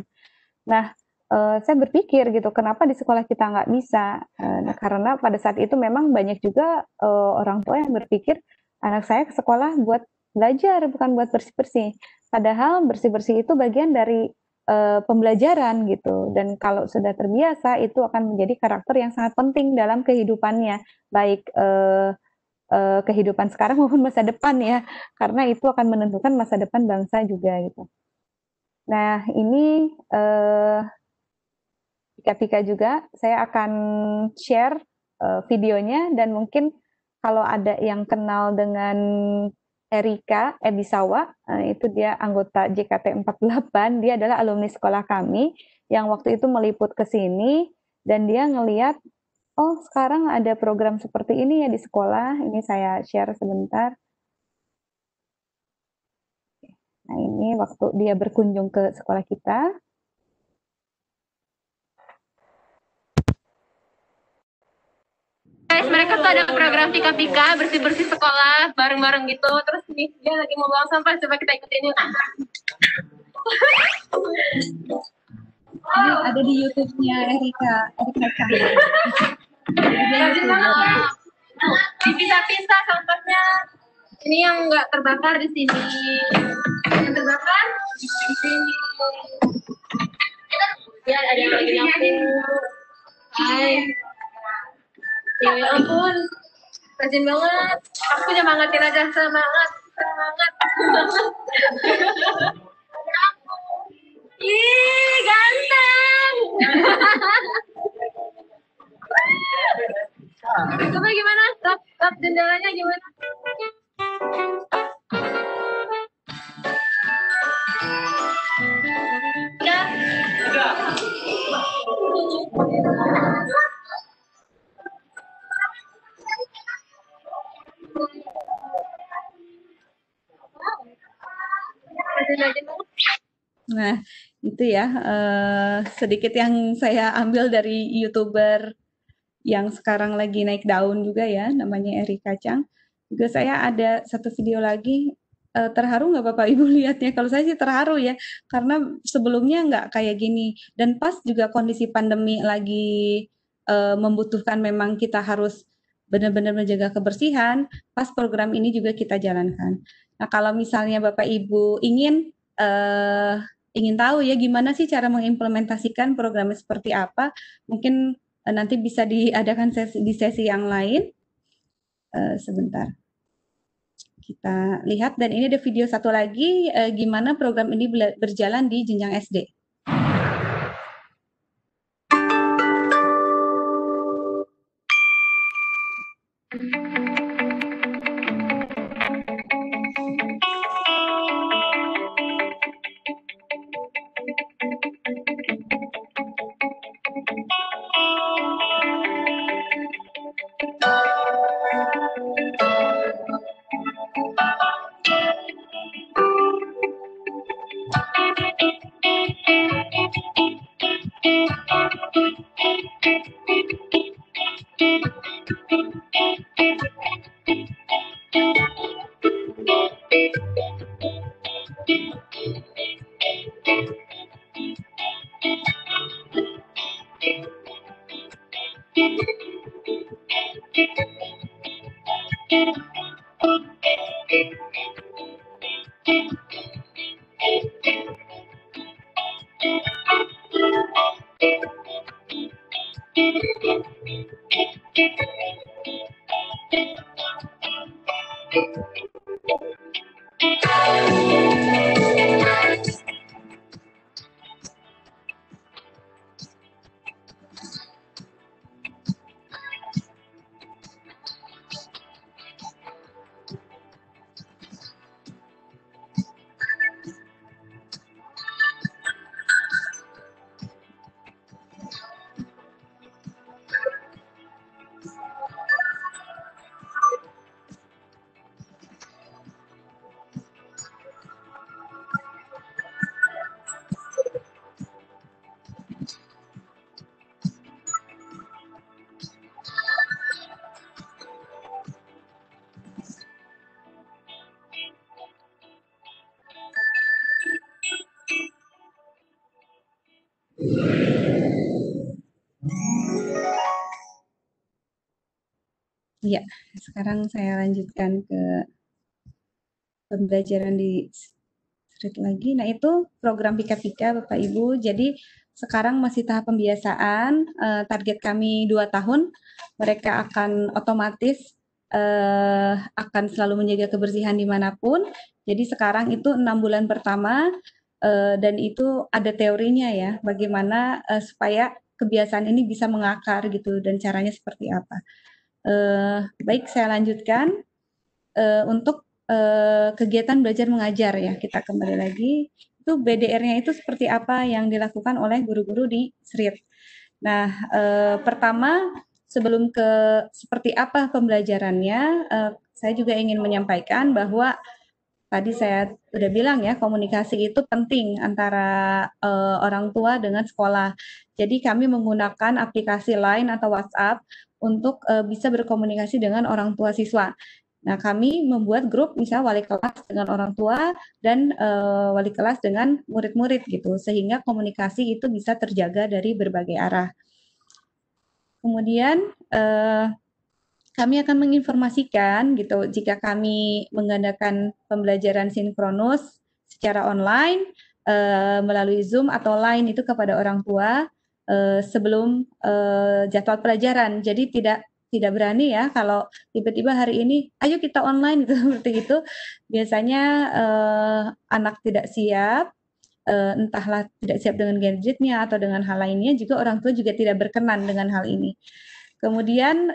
Nah, saya berpikir gitu, kenapa di sekolah kita nggak bisa? Nah, karena pada saat itu memang banyak juga orang tua yang berpikir anak saya ke sekolah buat belajar, bukan buat bersih-bersih. Padahal bersih-bersih itu bagian dari pembelajaran gitu. Dan kalau sudah terbiasa, itu akan menjadi karakter yang sangat penting dalam kehidupannya, baik kehidupan sekarang maupun masa depan ya, karena itu akan menentukan masa depan bangsa juga gitu. Nah, ini Pika-Pika juga, saya akan share videonya dan mungkin kalau ada yang kenal dengan Erika Ebisawa, itu dia anggota JKT48, dia adalah alumni sekolah kami yang waktu itu meliput ke sini dan dia ngelihat, oh sekarang ada program seperti ini ya di sekolah, ini saya share sebentar. Nah, ini waktu dia berkunjung ke sekolah kita. Guys, mereka tuh ada program Pika-Pika, bersih-bersih sekolah, bareng-bareng gitu. Terus nih, dia lagi mau buang sampah, coba kita ikutin yuk. Ini ada di YouTube-nya Erika Cahya. Rajin banget. Dipisah-pisah sampahnya. Ini yang nggak terbakar di sini. Yang terbakar di sini. Ya, ada yang lagi nyapu. Hai. Ya ampun, rajin banget. Aku nyemangatin aja, semangat. Ih, ganteng. Coba gimana? Top, jendelanya gimana? Nah, itu ya sedikit yang saya ambil dari YouTuber yang sekarang lagi naik daun juga ya, namanya Eri Kacang. Juga saya ada satu video lagi, terharu nggak Bapak Ibu lihatnya? Kalau saya sih terharu ya, karena sebelumnya nggak kayak gini. Dan pas juga kondisi pandemi lagi membutuhkan memang kita harus benar-benar menjaga kebersihan, pas program ini juga kita jalankan. Nah, kalau misalnya Bapak Ibu ingin tahu ya gimana sih cara mengimplementasikan programnya seperti apa, mungkin nanti bisa diadakan di sesi yang lain. Sebentar. Kita lihat, dan ini ada video satu lagi gimana program ini berjalan di jenjang SD. Ya, sekarang saya lanjutkan ke pembelajaran di slide lagi. Nah, itu program Pika-Pika Bapak Ibu. Jadi sekarang masih tahap pembiasaan. Target kami 2 tahun. Mereka akan otomatis akan selalu menjaga kebersihan dimanapun. Jadi sekarang itu 6 bulan pertama, dan itu ada teorinya ya, bagaimana supaya kebiasaan ini bisa mengakar gitu, dan caranya seperti apa. Baik, saya lanjutkan untuk kegiatan belajar mengajar ya. Kita kembali lagi, itu BDR-nya itu seperti apa yang dilakukan oleh guru-guru di SRIT. Nah, pertama sebelum ke seperti apa pembelajarannya, saya juga ingin menyampaikan bahwa tadi saya sudah bilang ya, komunikasi itu penting antara orang tua dengan sekolah. Jadi kami menggunakan aplikasi Line atau WhatsApp untuk bisa berkomunikasi dengan orang tua siswa. Nah, kami membuat grup misal wali kelas dengan orang tua dan wali kelas dengan murid-murid gitu, sehingga komunikasi itu bisa terjaga dari berbagai arah. Kemudian kami akan menginformasikan gitu jika kami mengadakan pembelajaran sinkronus secara online melalui Zoom atau Line itu kepada orang tua sebelum jadwal pelajaran. Jadi tidak berani ya kalau tiba-tiba hari ini ayo kita online gitu seperti itu. Biasanya anak tidak siap, entahlah tidak siap dengan gadgetnya atau dengan hal lainnya, juga orang tua juga tidak berkenan dengan hal ini. Kemudian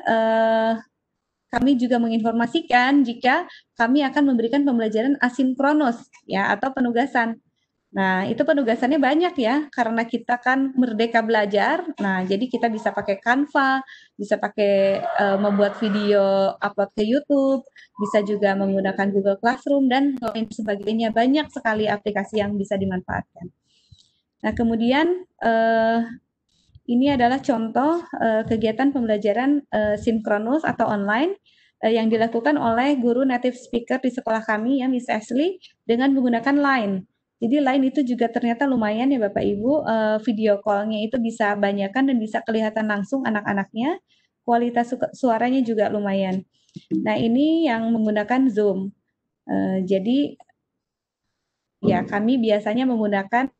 kami juga menginformasikan jika kami akan memberikan pembelajaran asinkronus ya atau penugasan. Nah, itu penugasannya banyak ya, karena kita kan merdeka belajar. Nah, jadi kita bisa pakai Canva, bisa pakai membuat video upload ke YouTube, bisa juga menggunakan Google Classroom dan lain sebagainya. Banyak sekali aplikasi yang bisa dimanfaatkan. Nah, kemudian ini adalah contoh kegiatan pembelajaran sinkronus atau online yang dilakukan oleh guru native speaker di sekolah kami ya, Miss Ashley, dengan menggunakan Line. Jadi Line itu juga ternyata lumayan ya Bapak Ibu, video call-nya itu bisa banyakan dan bisa kelihatan langsung anak-anaknya, kualitas suaranya juga lumayan. Nah ini yang menggunakan Zoom. Jadi ya kami biasanya menggunakan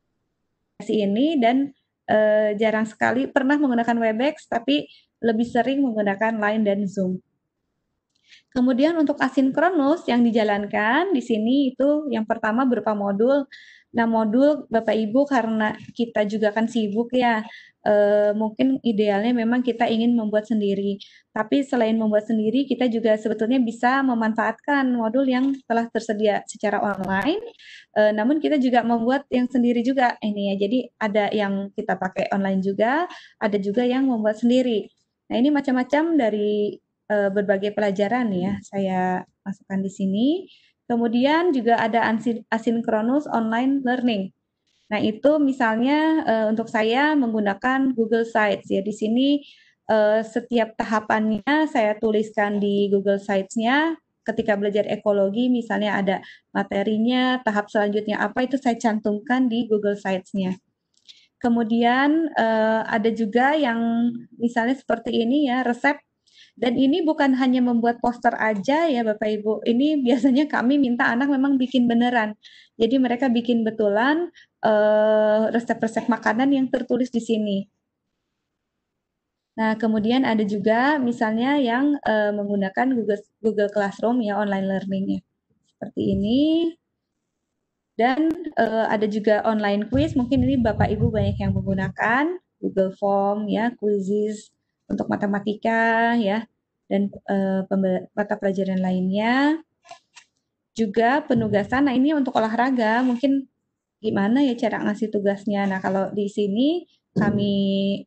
ini dan jarang sekali pernah menggunakan Webex, tapi lebih sering menggunakan Line dan Zoom. Kemudian untuk asinkronus yang dijalankan di sini itu yang pertama berupa modul. Nah, modul Bapak Ibu karena kita juga kan sibuk ya, mungkin idealnya memang kita ingin membuat sendiri. Tapi selain membuat sendiri, kita juga sebetulnya bisa memanfaatkan modul yang telah tersedia secara online. Namun kita juga membuat yang sendiri juga ini ya. Jadi ada yang kita pakai online juga, ada juga yang membuat sendiri. Nah, ini macam-macam dari berbagai pelajaran ya, saya masukkan di sini. Kemudian juga ada asinkronus online learning. Nah, itu misalnya untuk saya menggunakan Google Sites ya. Di sini setiap tahapannya saya tuliskan di Google Sites-nya. Ketika belajar ekologi misalnya ada materinya, tahap selanjutnya apa itu saya cantumkan di Google Sites-nya. Kemudian ada juga yang misalnya seperti ini ya, resep. Dan ini bukan hanya membuat poster aja ya Bapak Ibu, ini biasanya kami minta anak memang bikin beneran. Jadi mereka bikin betulan resep-resep makanan yang tertulis di sini. Nah, kemudian ada juga misalnya yang menggunakan Google Classroom ya, online learning-nya. Seperti ini. Dan ada juga online quiz, mungkin ini Bapak Ibu banyak yang menggunakan Google Form ya, quizzes untuk matematika ya, dan mata pelajaran lainnya. Juga penugasan, nah ini untuk olahraga, mungkin gimana ya cara ngasih tugasnya. Nah kalau di sini kami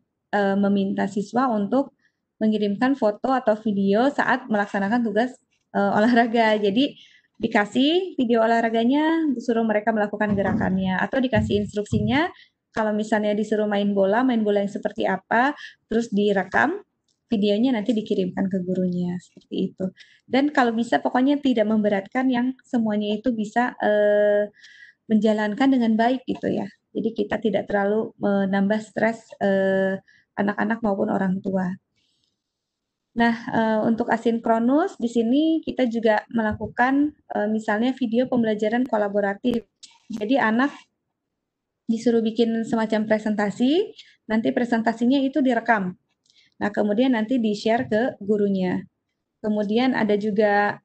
meminta siswa untuk mengirimkan foto atau video saat melaksanakan tugas olahraga. Jadi dikasih video olahraganya, disuruh mereka melakukan gerakannya, atau dikasih instruksinya, kalau misalnya disuruh main bola yang seperti apa, terus direkam, videonya nanti dikirimkan ke gurunya, seperti itu. Dan kalau bisa pokoknya tidak memberatkan yang semuanya itu bisa menjalankan dengan baik gitu ya. Jadi kita tidak terlalu menambah stres anak-anak maupun orang tua. Nah, untuk asinkronus di sini kita juga melakukan misalnya video pembelajaran kolaboratif. Jadi anak disuruh bikin semacam presentasi, nanti presentasinya itu direkam. Nah, kemudian nanti di-share ke gurunya. Kemudian ada juga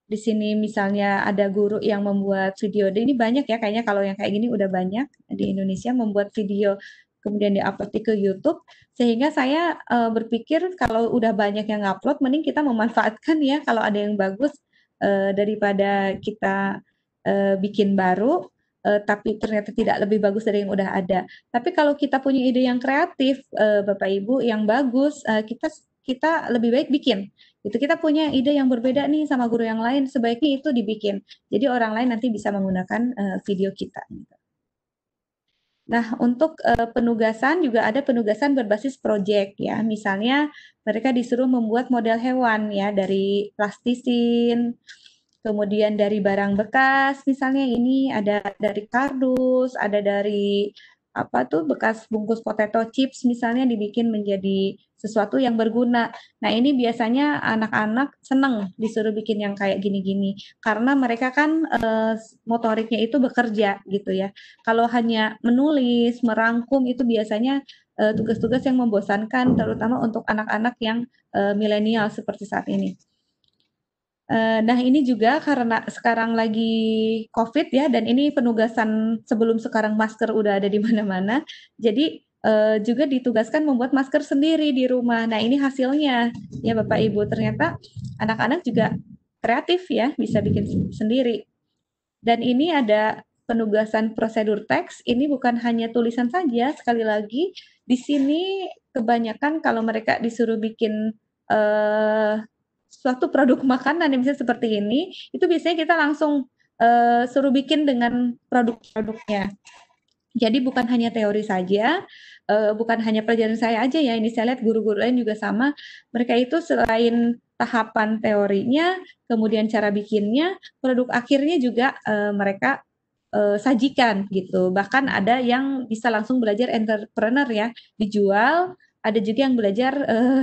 di sini misalnya ada guru yang membuat video. Ini banyak ya, kayaknya kalau yang kayak gini udah banyak di Indonesia membuat video kemudian di-upload ke YouTube. Sehingga saya berpikir kalau udah banyak yang upload, mending kita memanfaatkan ya kalau ada yang bagus daripada kita bikin baru. Tapi ternyata tidak lebih bagus dari yang udah ada. Tapi kalau kita punya ide yang kreatif, Bapak Ibu, yang bagus, kita lebih baik bikin. Itu kita punya ide yang berbeda nih sama guru yang lain, sebaiknya itu dibikin. Jadi orang lain nanti bisa menggunakan video kita. Nah, untuk penugasan juga ada penugasan berbasis proyek ya. Misalnya mereka disuruh membuat model hewan ya dari plastisin, kemudian dari barang bekas, misalnya ini ada dari kardus, ada dari apa tuh bekas bungkus potato chips misalnya dibikin menjadi sesuatu yang berguna. Nah, ini biasanya anak-anak seneng disuruh bikin yang kayak gini-gini karena mereka kan motoriknya itu bekerja gitu ya. Kalau hanya menulis, merangkum itu biasanya tugas-tugas yang membosankan terutama untuk anak-anak yang milenial seperti saat ini. Nah ini juga karena sekarang lagi COVID ya, dan ini penugasan sebelum sekarang masker udah ada di mana-mana. Jadi juga ditugaskan membuat masker sendiri di rumah. Nah, ini hasilnya ya Bapak Ibu, ternyata anak-anak juga kreatif ya, bisa bikin sendiri. Dan ini ada penugasan prosedur teks, ini bukan hanya tulisan saja, sekali lagi di sini kebanyakan kalau mereka disuruh bikin suatu produk makanan yang bisa seperti ini, itu biasanya kita langsung suruh bikin dengan produk-produknya. Jadi bukan hanya teori saja, bukan hanya pelajaran saya aja ya, ini saya lihat guru-guru lain juga sama. Mereka itu selain tahapan teorinya, kemudian cara bikinnya, produk akhirnya juga mereka sajikan gitu. Bahkan ada yang bisa langsung belajar entrepreneur ya, dijual. Ada juga yang belajar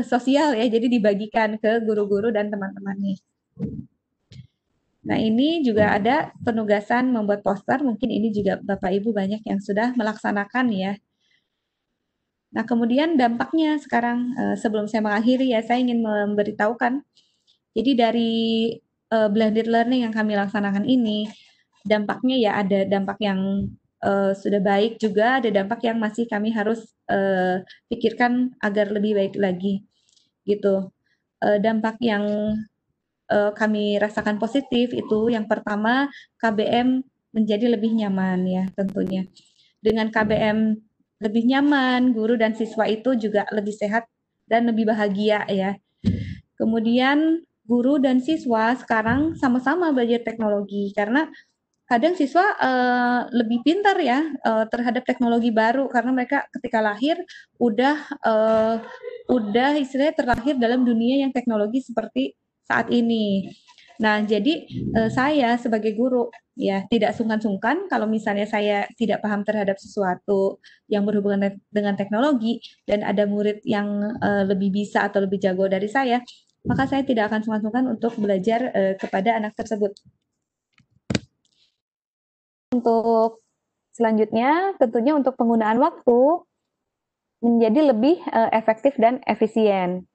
sosial ya, jadi dibagikan ke guru-guru dan teman-temannya. Nah, ini juga ada penugasan membuat poster, mungkin ini juga Bapak Ibu banyak yang sudah melaksanakan ya. Nah, kemudian dampaknya sekarang sebelum saya mengakhiri ya, saya ingin memberitahukan. Jadi dari blended learning yang kami laksanakan ini, dampaknya ya ada dampak yang sudah baik juga, ada dampak yang masih kami harus pikirkan agar lebih baik lagi gitu. Dampak yang kami rasakan positif itu yang pertama KBM menjadi lebih nyaman ya tentunya. Dengan KBM lebih nyaman, guru dan siswa itu juga lebih sehat dan lebih bahagia ya. Kemudian guru dan siswa sekarang sama-sama belajar teknologi karena kadang siswa lebih pintar ya terhadap teknologi baru karena mereka ketika lahir udah istilahnya terlahir dalam dunia yang teknologi seperti saat ini. Nah, jadi saya sebagai guru ya tidak sungkan-sungkan kalau misalnya saya tidak paham terhadap sesuatu yang berhubungan dengan teknologi dan ada murid yang lebih bisa atau lebih jago dari saya, maka saya tidak akan sungkan-sungkan untuk belajar kepada anak tersebut. Untuk selanjutnya, tentunya untuk penggunaan waktu menjadi lebih efektif dan efisien.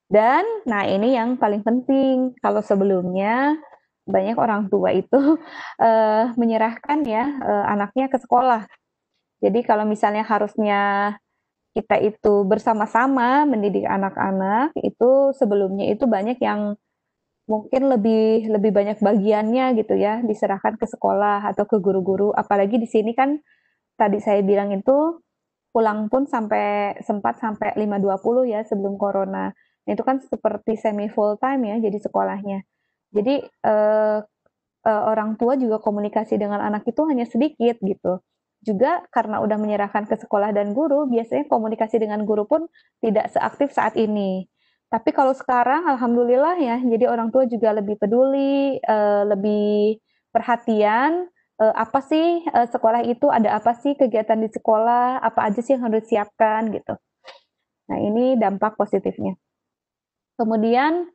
Dan, nah ini yang paling penting, kalau sebelumnya banyak orang tua itu menyerahkan ya anaknya ke sekolah. Jadi kalau misalnya harusnya kita itu bersama-sama mendidik anak-anak, itu sebelumnya itu banyak yang mungkin lebih banyak bagiannya gitu ya, diserahkan ke sekolah atau ke guru-guru. Apalagi di sini kan tadi saya bilang itu pulang pun sempat sampai 5.20 ya sebelum corona. Nah, itu kan seperti semi full time ya jadi sekolahnya. Jadi orang tua juga komunikasi dengan anak itu hanya sedikit gitu. Juga karena udah menyerahkan ke sekolah dan guru, biasanya komunikasi dengan guru pun tidak seaktif saat ini. Tapi kalau sekarang alhamdulillah ya, jadi orang tua juga lebih peduli, lebih perhatian apa sih sekolah itu, ada apa sih kegiatan di sekolah, apa aja sih yang harus disiapkan gitu. Nah, ini dampak positifnya. Kemudian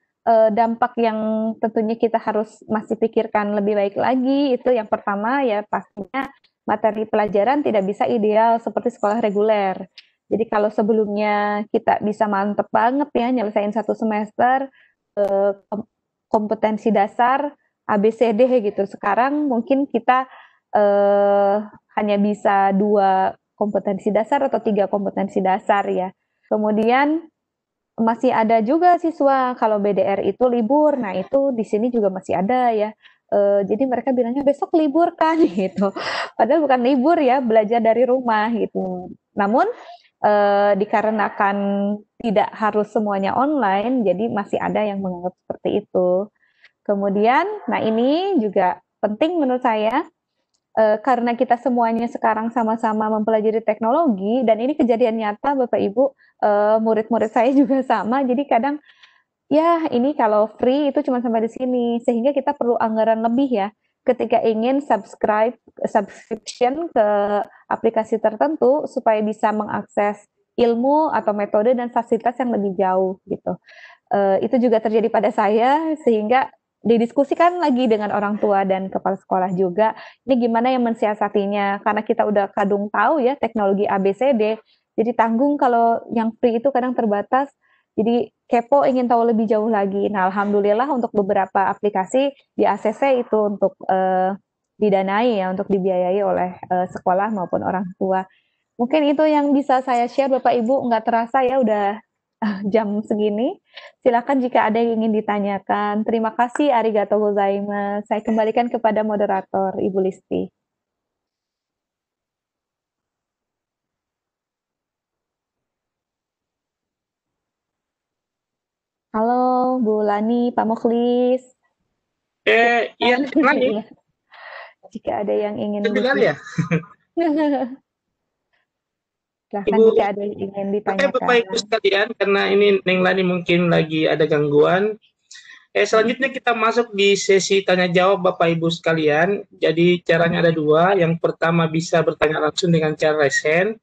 dampak yang tentunya kita harus masih pikirkan lebih baik lagi, itu yang pertama ya pastinya materi pelajaran tidak bisa ideal seperti sekolah reguler. Jadi kalau sebelumnya kita bisa mantep banget ya nyelesain satu semester kompetensi dasar ABCD gitu. Sekarang mungkin kita hanya bisa 2 kompetensi dasar atau 3 kompetensi dasar ya. Kemudian masih ada juga siswa kalau BDR itu libur, nah itu di sini juga masih ada ya. Jadi mereka bilangnya besok libur kan gitu. Padahal bukan libur ya, belajar dari rumah gitu. Namun dikarenakan tidak harus semuanya online, jadi masih ada yang menganggap seperti itu. Kemudian, nah ini juga penting menurut saya, karena kita semuanya sekarang sama-sama mempelajari teknologi, dan ini kejadian nyata Bapak Ibu, murid-murid saya juga sama, jadi kadang, ya ini kalau free itu cuma sampai di sini, sehingga kita perlu anggaran lebih ya, ketika ingin subscription ke aplikasi tertentu, supaya bisa mengakses ilmu atau metode dan fasilitas yang lebih jauh gitu. Itu juga terjadi pada saya, sehingga didiskusikan lagi dengan orang tua dan kepala sekolah juga, ini gimana yang mensiasatinya, karena kita udah kadung tahu ya teknologi ABCD, jadi tanggung kalau yang free itu kadang terbatas, jadi kepo ingin tahu lebih jauh lagi. Nah, alhamdulillah untuk beberapa aplikasi di ACC itu untuk didanai ya, untuk dibiayai oleh sekolah maupun orang tua. Mungkin itu yang bisa saya share Bapak Ibu, nggak terasa ya udah jam segini. Silakan jika ada yang ingin ditanyakan. Terima kasih, arigatou gozaimasu. Saya kembalikan kepada moderator Ibu Listi. Halo Bu Lani, Pak Mukhlis. Iya, lagi. Jika ada yang ingin Bilang ya. Silahkan Ibu, jika ada yang ingin ditanyakan. Bapak Ibu sekalian, karena ini Neng Lani mungkin lagi ada gangguan. Selanjutnya kita masuk di sesi tanya jawab Bapak Ibu sekalian. Jadi caranya ada dua. Yang pertama bisa bertanya langsung dengan cara raise hand,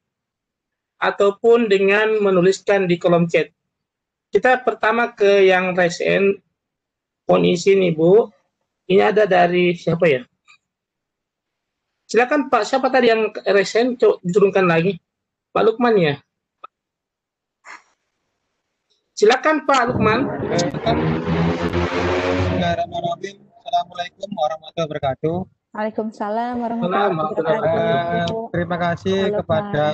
ataupun dengan menuliskan di kolom chat. Kita pertama ke yang raise hand. Mohon izin Ibu. Ini ada dari siapa ya? Silakan Pak, siapa tadi yang raise hand? Coba diturunkan lagi. Pak Lukman ya? Silakan Pak Lukman. Bismillahirrahmanirrahim. Assalamualaikum warahmatullahi wabarakatuh. Waalaikumsalam warahmatullahi wabarakatuh. Terima kasih kepada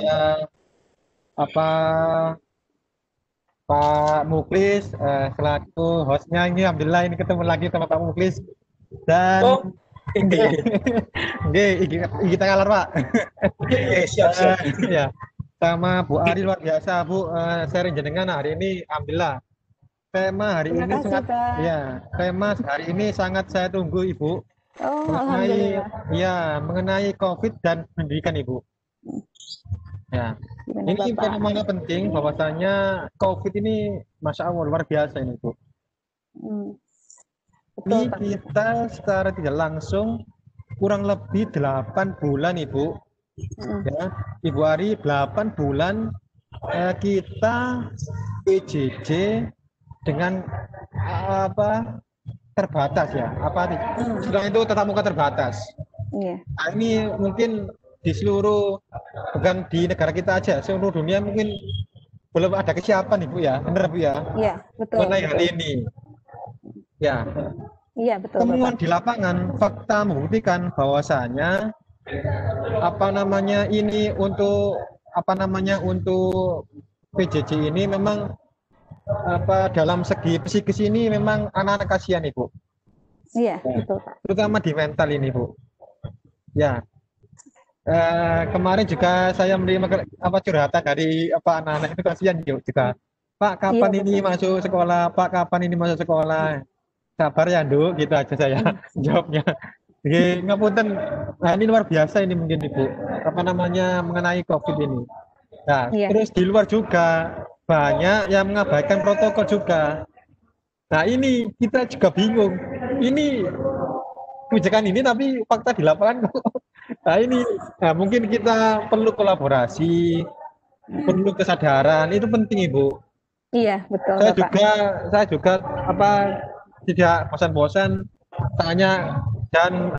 Pak Mukhlis selaku hostnya. Ini alhamdulillah ini ketemu lagi sama Pak Mukhlis dan kita kalah Pak. Siap. Ya, sama Bu Ari luar biasa Bu, sharing jenengan hari ini alhamdulillah. Tema hari ini sangat saya tunggu Ibu. Mengenai COVID dan pendidikan Ibu. Ya, ini fenomena penting bahwasanya COVID ini Masya Allah luar biasa ini Bu. Ini kita secara tidak langsung kurang lebih 8 bulan Ibu. Ya, Ibu Ari 8 bulan kita PJJ dengan terbatas ya. Setelah itu tatap muka terbatas. Nah, ini mungkin di seluruh, bukan di negara kita aja, seluruh dunia mungkin belum ada kesiapan Ibu ya, benar Bu ya? Iya, betul. Mengenai hal ini. Ya. Iya, betul. Temuan di lapangan fakta membuktikan bahwasanya ini untuk PJJ ini memang dalam segi psikis ini memang anak-anak kasihan Ibu. Iya, betul Pak. Terutama di mental ini Bu. Ya. Kemarin juga saya menerima curhatan dari anak-anak itu kasihan juga. Pak, kapan ini masuk sekolah? Pak, kapan ini masuk sekolah? Sabar ya, Nduk, gitu aja saya jawabnya. Ngapunten. Nah, ini luar biasa ini mungkin Ibu. Mengenai COVID ini. Nah, terus di luar juga banyak yang mengabaikan protokol juga. Nah, ini kita juga bingung. Ini kebijakan ini tapi fakta di lapangan kok. Nah, mungkin kita perlu kolaborasi, perlu kesadaran, itu penting Ibu. Iya, betul. Saya juga tidak bosan-bosan tanya dan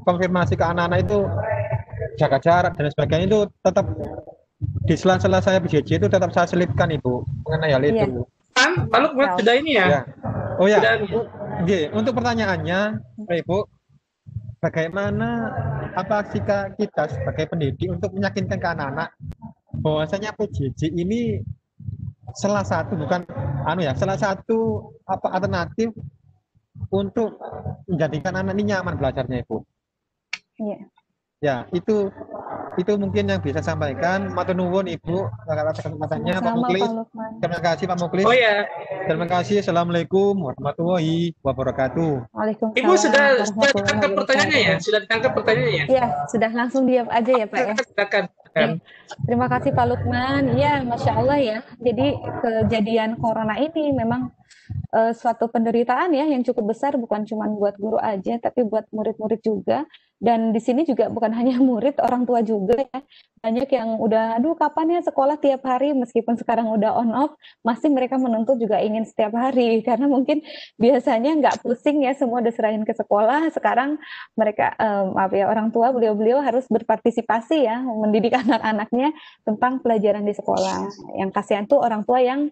konfirmasi ke anak-anak itu jaga jarak dan sebagainya, itu tetap di sela-sela saya PJJ itu tetap saya selipkan Ibu mengenai hal itu. Pak Lukman sudah ini ya? Oh ya. Untuk pertanyaannya Ibu, bagaimana sikap kita sebagai pendidik untuk meyakinkan ke anak-anak bahwasanya PJJ ini salah satu alternatif untuk menjadikan anak ini nyaman belajarnya Ibu. Iya. Ya, itu mungkin yang bisa sampaikan. Matur nuwun Ibu atas kesempatannya Pak Mukhlis. Terima kasih Pak Mukhlis. Oh ya. Terima kasih. Assalamualaikum warahmatullahi wabarakatuh. Waalaikumsalam. Ibu sudah ditangkap pertanyaannya ya? Sudah ditangkap pertanyaannya? Iya, sudah langsung diam aja ya Pak ya. Silakan. Terima kasih Pak Lukman. Ya, Masya Allah ya. Jadi kejadian corona ini memang suatu penderitaan ya yang cukup besar, bukan cuma buat guru aja, tapi buat murid-murid juga. Dan di sini juga bukan hanya murid, orang tua juga ya. Banyak yang udah, kapan ya sekolah tiap hari, meskipun sekarang udah on off, masih mereka menuntut juga ingin setiap hari. Karena mungkin biasanya nggak pusing ya, semua diserahin ke sekolah. Sekarang mereka, orang tua, beliau-beliau harus berpartisipasi ya, mendidik anak-anaknya tentang pelajaran di sekolah. Yang kasihan tuh orang tua yang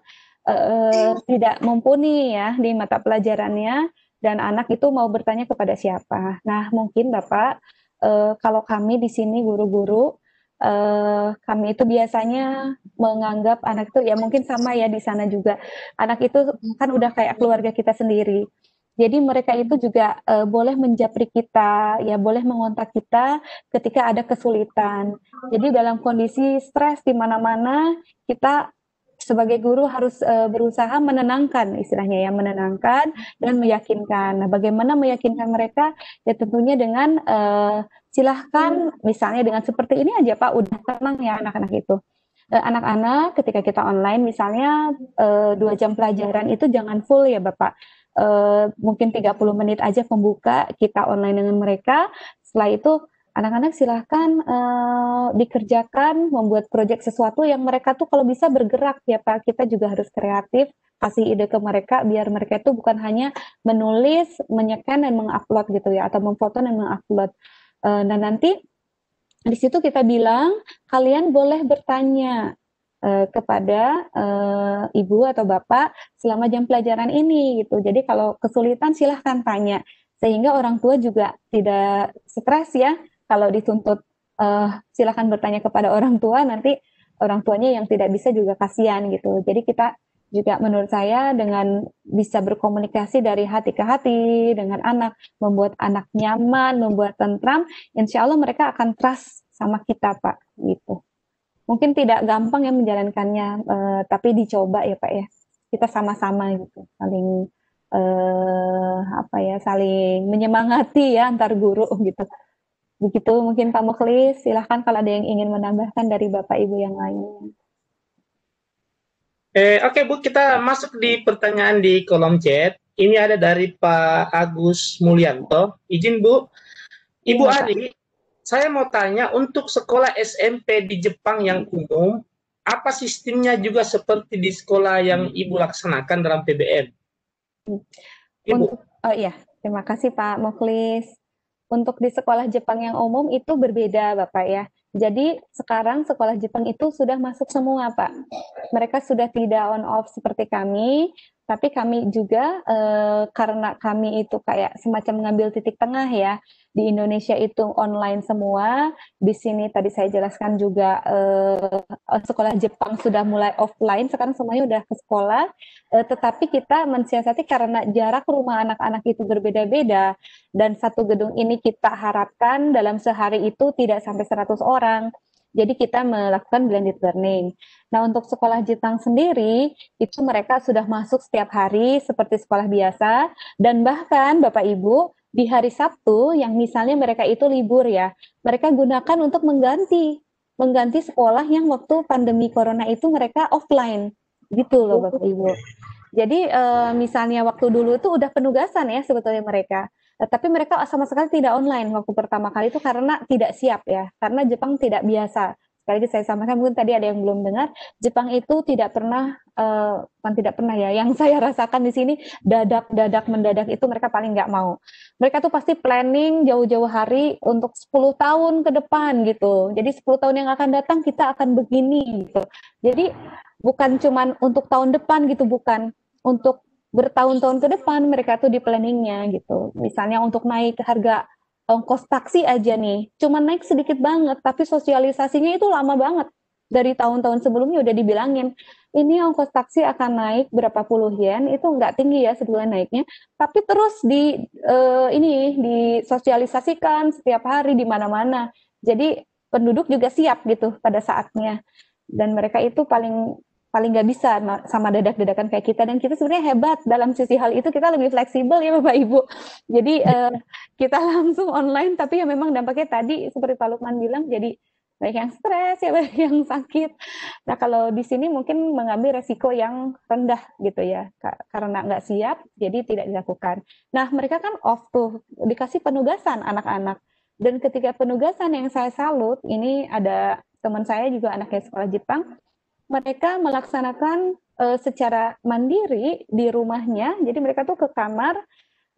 tidak mumpuni ya di mata pelajarannya, dan anak itu mau bertanya kepada siapa. Nah, mungkin Bapak, kalau kami di sini guru-guru, kami itu biasanya menganggap anak itu, ya mungkin sama ya di sana juga, anak itu kan udah kayak keluarga kita sendiri. Jadi mereka itu juga boleh menjapri kita, ya boleh mengontak kita ketika ada kesulitan. Jadi dalam kondisi stres di mana-mana, kita sebagai guru harus berusaha menenangkan, istilahnya ya, menenangkan dan meyakinkan. Nah, bagaimana meyakinkan mereka? Ya tentunya dengan silahkan, misalnya dengan seperti ini aja Pak, udah tenang ya anak-anak itu. Anak-anak ketika kita online, misalnya 2 jam pelajaran itu jangan full ya Bapak. Mungkin 30 menit aja pembuka, kita online dengan mereka. Setelah itu anak-anak silahkan dikerjakan, membuat proyek sesuatu yang mereka tuh kalau bisa bergerak ya Pak. Kita juga harus kreatif, kasih ide ke mereka biar mereka itu bukan hanya menulis, menyekan dan mengupload gitu ya, atau memfoto dan mengupload. Nah nanti di situ kita bilang kalian boleh bertanya kepada ibu atau bapak selama jam pelajaran ini gitu. Jadi kalau kesulitan silahkan tanya, sehingga orang tua juga tidak stres ya. Kalau dituntut silahkan bertanya kepada orang tua, nanti orang tuanya yang tidak bisa juga kasihan gitu. Jadi kita juga menurut saya dengan bisa berkomunikasi dari hati ke hati dengan anak, membuat anak nyaman, membuat tentram, insya Allah mereka akan trust sama kita Pak gitu. Mungkin tidak gampang ya menjalankannya, tapi dicoba ya Pak ya. Kita sama-sama gitu, saling saling menyemangati ya antar guru gitu. Begitu mungkin Pak Mukhlis, silahkan kalau ada yang ingin menambahkan dari Bapak Ibu yang lainnya. Oke Bu, kita masuk di pertanyaan di kolom chat. Ini ada dari Pak Agus Mulyanto. Izin Bu, Ibu Ya, Ari, saya mau tanya, untuk sekolah SMP di Jepang yang umum, apa sistemnya juga seperti di sekolah yang Ibu laksanakan dalam PBM? Ibu. Terima kasih Pak Mukhlis. Untuk di sekolah Jepang yang umum itu berbeda Bapak ya. Jadi sekarang sekolah Jepang itu sudah masuk semua Pak. Mereka sudah tidak on off seperti kami, tapi kami juga karena kami itu kayak semacam mengambil titik tengah ya. Di Indonesia itu online semua. Di sini tadi saya jelaskan juga sekolah Jepang sudah mulai offline, sekarang semuanya udah ke sekolah. Tetapi kita mensiasati karena jarak rumah anak-anak itu berbeda-beda, dan satu gedung ini kita harapkan dalam sehari itu tidak sampai 100 orang. Jadi kita melakukan blended learning. Nah untuk sekolah Jepang sendiri, itu mereka sudah masuk setiap hari seperti sekolah biasa, dan bahkan Bapak Ibu, di hari Sabtu yang misalnya mereka itu libur ya, mereka gunakan untuk mengganti sekolah yang waktu pandemi corona itu mereka offline. Gitu loh Bapak Ibu. Jadi misalnya waktu dulu itu udah penugasan ya sebetulnya mereka. Tapi mereka sama sekali tidak online waktu pertama kali itu karena tidak siap ya. Karena Jepang tidak biasa. Sekali lagi saya sampaikan, mungkin tadi ada yang belum dengar, Jepang itu tidak pernah, bukan tidak pernah ya, yang saya rasakan di sini dadak mendadak itu mereka paling nggak mau. Mereka tuh pasti planning jauh-jauh hari untuk 10 tahun ke depan gitu. Jadi 10 tahun yang akan datang kita akan begini gitu. Jadi bukan cuman untuk tahun depan gitu, bukan. Untuk bertahun-tahun ke depan mereka tuh di planningnya gitu. Misalnya untuk naik harga ongkos taksi aja nih, cuma naik sedikit banget, tapi sosialisasinya itu lama banget. Dari tahun-tahun sebelumnya udah dibilangin, ini ongkos taksi akan naik berapa puluh yen, itu nggak tinggi ya sebulan naiknya, tapi terus disosialisasikan setiap hari di mana-mana. Jadi penduduk juga siap gitu pada saatnya. Dan mereka itu paling nggak bisa sama dadak-dadakan kayak kita, dan kita sebenarnya hebat dalam sisi hal itu, kita lebih fleksibel ya Bapak Ibu. Jadi kita langsung online, tapi ya memang dampaknya tadi seperti Pak Lukman bilang, jadi banyak yang stres ya, banyak yang sakit. Nah kalau di sini mungkin mengambil resiko yang rendah gitu ya, karena nggak siap jadi tidak dilakukan. Nah mereka kan off tuh, dikasih penugasan anak-anak, dan ketika penugasan yang saya salut, ini ada teman saya juga anaknya sekolah Jepang, mereka melaksanakan secara mandiri di rumahnya. Jadi mereka tuh ke kamar,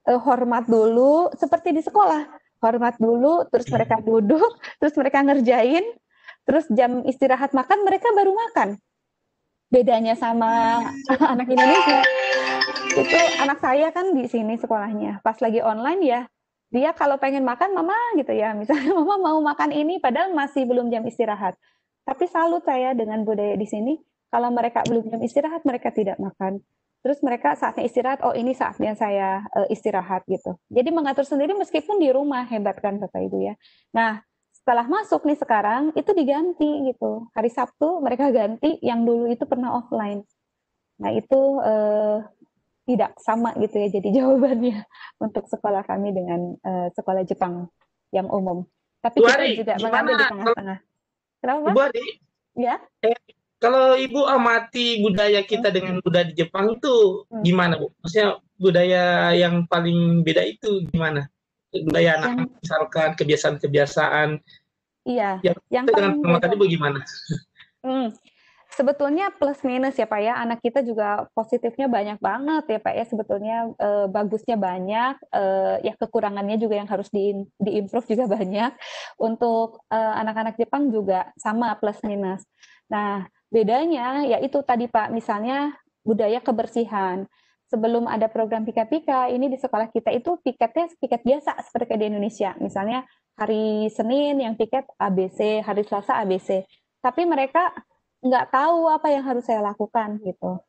hormat dulu seperti di sekolah, hormat dulu, terus mereka duduk, terus mereka ngerjain, terus jam istirahat makan mereka baru makan. bedanya sama anak Indonesia, itu anak saya kan di sini sekolahnya. Pas lagi online ya, dia kalau pengen makan, mama gitu ya. Misalnya mama mau makan ini, padahal masih belum jam istirahat. Tapi salut saya dengan budaya di sini, kalau mereka belum jam istirahat, mereka tidak makan. Terus mereka saatnya istirahat, oh ini saatnya saya istirahat gitu. Jadi mengatur sendiri meskipun di rumah, hebat kan Bapak Ibu ya. Nah, setelah masuk nih sekarang, itu diganti gitu. Hari Sabtu mereka ganti, yang dulu itu pernah offline. Nah itu tidak sama gitu ya jadi jawabannya untuk sekolah kami dengan sekolah Jepang yang umum. Tapi Bu kita Ari, juga mengambil di gimana tengah-tengah. Kenapa, Pak? Bu Ari? Ya? Kalau Ibu amati budaya kita dengan budaya di Jepang itu gimana, Bu? Maksudnya budaya yang paling beda itu gimana? Budaya anak misalkan kebiasaan-kebiasaan. Iya. Yang dengan sama tadi bagaimana? Sebetulnya plus minus ya Pak ya, anak kita juga positifnya banyak banget ya Pak ya, sebetulnya bagusnya banyak, ya kekurangannya juga yang harus diimprove juga banyak. Untuk anak-anak Jepang juga sama plus minus. Nah bedanya ya itu tadi Pak, misalnya budaya kebersihan. Sebelum ada program Pika-Pika, ini di sekolah kita itu piketnya piket biasa seperti di Indonesia. Misalnya hari Senin yang piket ABC, hari Selasa ABC. Tapi mereka nggak tahu apa yang harus saya lakukan gitu.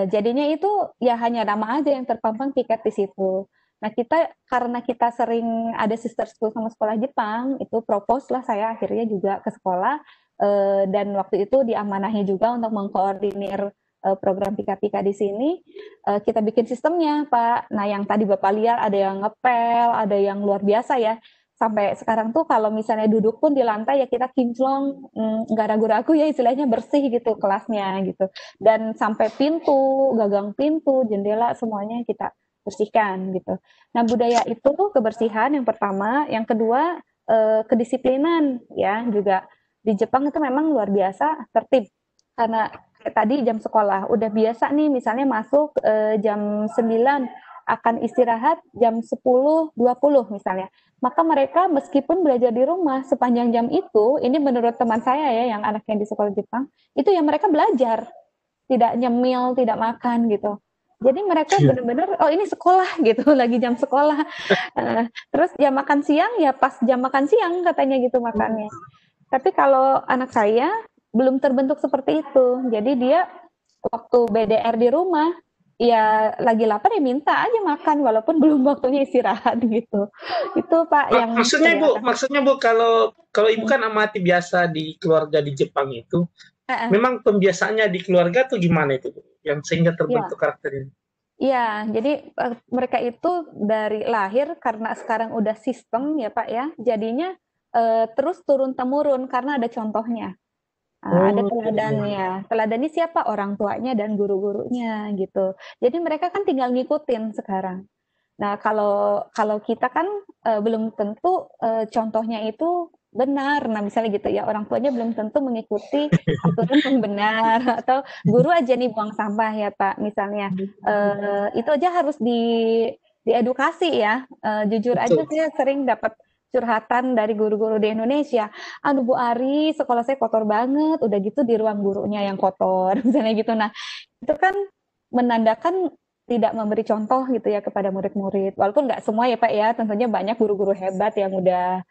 Jadinya itu ya hanya nama aja yang terpampang piket di situ. Nah kita karena kita sering ada sister school sama sekolah Jepang, itu propose lah saya akhirnya juga ke sekolah dan waktu itu diamanahi juga untuk mengkoordinir program Pika-Pika di sini. Kita bikin sistemnya Pak. Nah yang tadi Bapak lihat ada yang ngepel, ada yang luar biasa ya. Sampai sekarang tuh kalau misalnya duduk pun di lantai ya kita kinclong, nggak ragu-ragu ya istilahnya bersih gitu kelasnya gitu. Dan sampai pintu, gagang pintu, jendela semuanya kita bersihkan gitu. Nah budaya itu kebersihan yang pertama, yang kedua kedisiplinan ya juga di Jepang itu memang luar biasa tertib karena kayak tadi jam sekolah udah biasa nih misalnya masuk jam 9 akan istirahat jam 10.20 misalnya. Maka mereka meskipun belajar di rumah sepanjang jam itu, ini menurut teman saya ya yang anaknya di sekolah Jepang, itu ya mereka belajar, tidak nyemil, tidak makan gitu. Jadi mereka benar-benar, oh ini sekolah gitu, lagi jam sekolah. Terus jam makan siang ya pas jam makan siang katanya gitu makannya. Tapi kalau anak saya belum terbentuk seperti itu, jadi dia waktu BDR di rumah, ya lagi lapar ya minta aja makan walaupun belum waktunya istirahat gitu. Itu Pak yang maksudnya Bu kalau Ibu kan amati biasa di keluarga di Jepang itu, memang pembiasaannya di keluarga tuh gimana itu Bu? Yang sehingga terbentuk karakternya. Iya, jadi mereka itu dari lahir karena sekarang udah sistem ya Pak ya, jadinya terus turun temurun karena ada contohnya. Ada teladannya. Teladannya siapa? Orang tuanya dan guru-gurunya gitu. Jadi mereka kan tinggal ngikutin sekarang. Nah, kalau kita kan belum tentu contohnya itu benar. Nah, misalnya gitu ya, orang tuanya belum tentu mengikuti aturan yang benar atau guru aja nih buang sampah ya, Pak, misalnya. Itu aja harus diedukasi ya. Jujur aja saya sering dapat curhatan dari guru-guru di Indonesia. Aduh Bu Ari, sekolah saya kotor banget. Udah gitu di ruang gurunya yang kotor, misalnya gitu. Nah, itu kan menandakan tidak memberi contoh gitu ya kepada murid-murid. Walaupun nggak semua ya Pak ya, tentunya banyak guru-guru hebat yang udah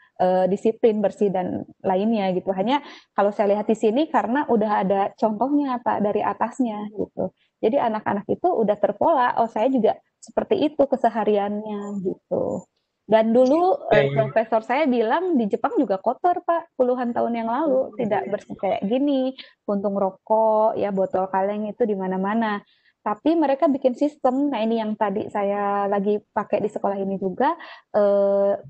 disiplin, bersih dan lainnya gitu. Hanya kalau saya lihat di sini karena udah ada contohnya Pak dari atasnya gitu. Jadi anak-anak itu udah terpola, oh saya juga seperti itu kesehariannya gitu. Dan dulu profesor saya bilang di Jepang juga kotor Pak, puluhan tahun yang lalu tidak bersih kayak gini, puntung rokok, ya botol kaleng itu di mana-mana. Tapi mereka bikin sistem, nah ini yang tadi saya lagi pakai di sekolah ini juga,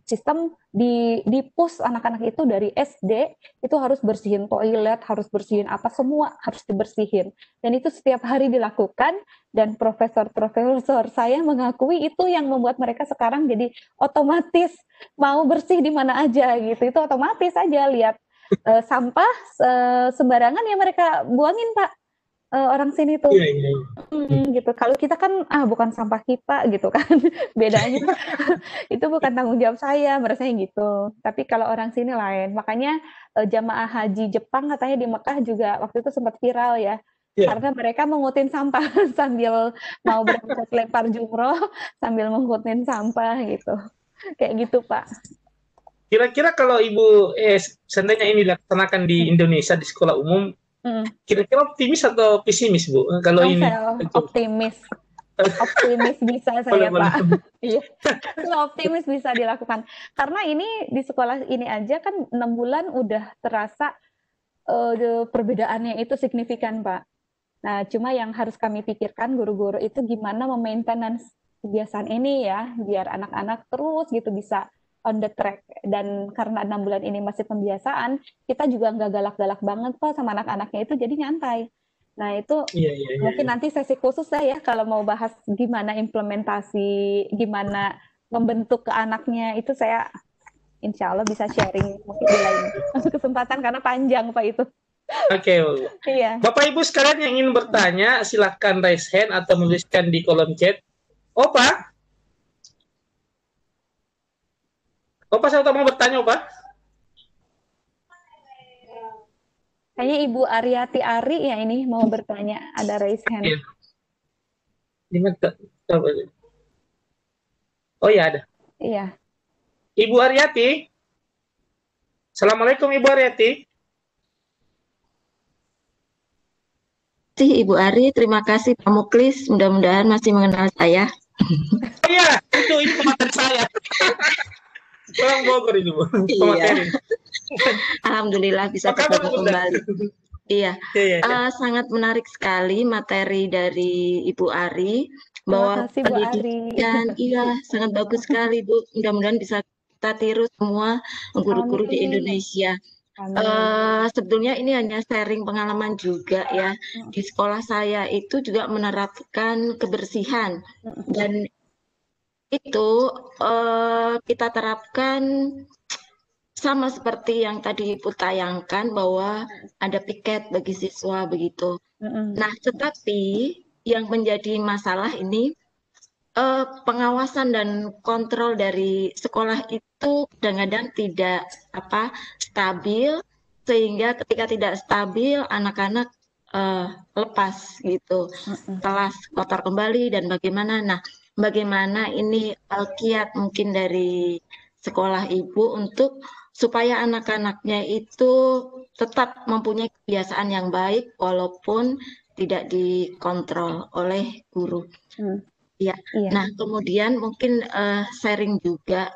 sistem di push anak-anak itu dari SD, itu harus bersihin toilet, harus bersihin apa, semua harus dibersihin. Dan itu setiap hari dilakukan, dan profesor-profesor saya mengakui itu yang membuat mereka sekarang jadi otomatis mau bersih di mana aja gitu. Itu otomatis aja lihat sampah sembarangan ya mereka buangin Pak. Orang sini tuh gitu. Kalau kita kan bukan sampah kita gitu kan. Bedanya itu bukan tanggung jawab saya, merasanya gitu. Tapi kalau orang sini lain. Makanya jamaah haji Jepang katanya di Mekah juga waktu itu sempat viral ya. Karena mereka mengutin sampah sambil mau berangkat lempar jumroh sambil mengutin sampah gitu. Kayak gitu, Pak. Kira-kira kalau Ibu seandainya ini dilaksanakan di Indonesia di sekolah umum, kira-kira optimis atau pesimis, Bu? Kalau ini saya optimis. Optimis bisa saya, Pak. Iya. Optimis bisa dilakukan. Karena ini di sekolah ini aja kan 6 bulan udah terasa perbedaannya itu signifikan, Pak. Nah, cuma yang harus kami pikirkan guru-guru itu gimana memaintenance kebiasaan ini ya, biar anak-anak terus gitu bisa on the track. Dan karena 6 bulan ini masih pembiasaan, kita juga nggak galak-galak banget kok sama anak-anaknya itu, jadi nyantai. Nah, itu mungkin nanti sesi khusus saya kalau mau bahas gimana implementasi, gimana membentuk ke anaknya, itu saya insya Allah bisa sharing mungkin di lain kesempatan karena panjang Pak itu. Oke, iya. Bapak Ibu sekalian yang ingin bertanya, silahkan raise hand atau menuliskan di kolom chat. Opa, saya mau bertanya, Opa. Kayaknya Ibu Aryati Ari ya ini mau bertanya, ada raise hand. Oh ya ada. Iya. Ibu Aryati. Assalamualaikum Ibu Aryati. Ibu Ari, terima kasih Pak Muklis, mudah-mudahan masih mengenal saya. Oh iya, itu materi saya. Orang Bogor ini, Bu. Iya. Alhamdulillah bisa bertemu kembali. Iya, sangat menarik sekali materi dari Ibu Ari bahwa pendidikan, iya sangat bagus sekali Bu. Mudah-mudahan bisa kita tiru semua guru-guru di Indonesia. Sebetulnya ini hanya sharing pengalaman juga ya. Di sekolah saya itu juga menerapkan kebersihan dan itu kita terapkan sama seperti yang tadi Ibu tayangkan bahwa ada piket bagi siswa begitu. Nah, tetapi yang menjadi masalah ini pengawasan dan kontrol dari sekolah itu kadang-kadang tidak stabil, sehingga ketika tidak stabil anak-anak lepas gitu, kelas kotor kembali dan bagaimana. Nah, bagaimana ini kiat mungkin dari sekolah Ibu untuk supaya anak-anaknya itu tetap mempunyai kebiasaan yang baik walaupun tidak dikontrol oleh guru. Ya, nah kemudian mungkin sharing juga,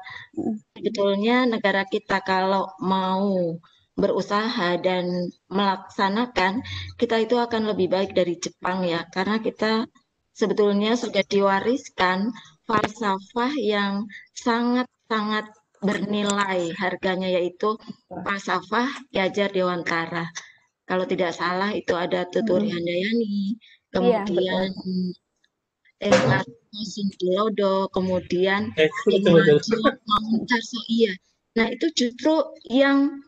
sebetulnya negara kita kalau mau berusaha dan melaksanakan, kita itu akan lebih baik dari Jepang ya, karena kita sebetulnya sudah diwariskan falsafah yang sangat-sangat bernilai harganya, yaitu falsafah Ki Hajar Dewantara. Kalau tidak salah itu ada Tuturi Handayani, kemudian Sundilodo, kemudian iya. Nah itu justru yang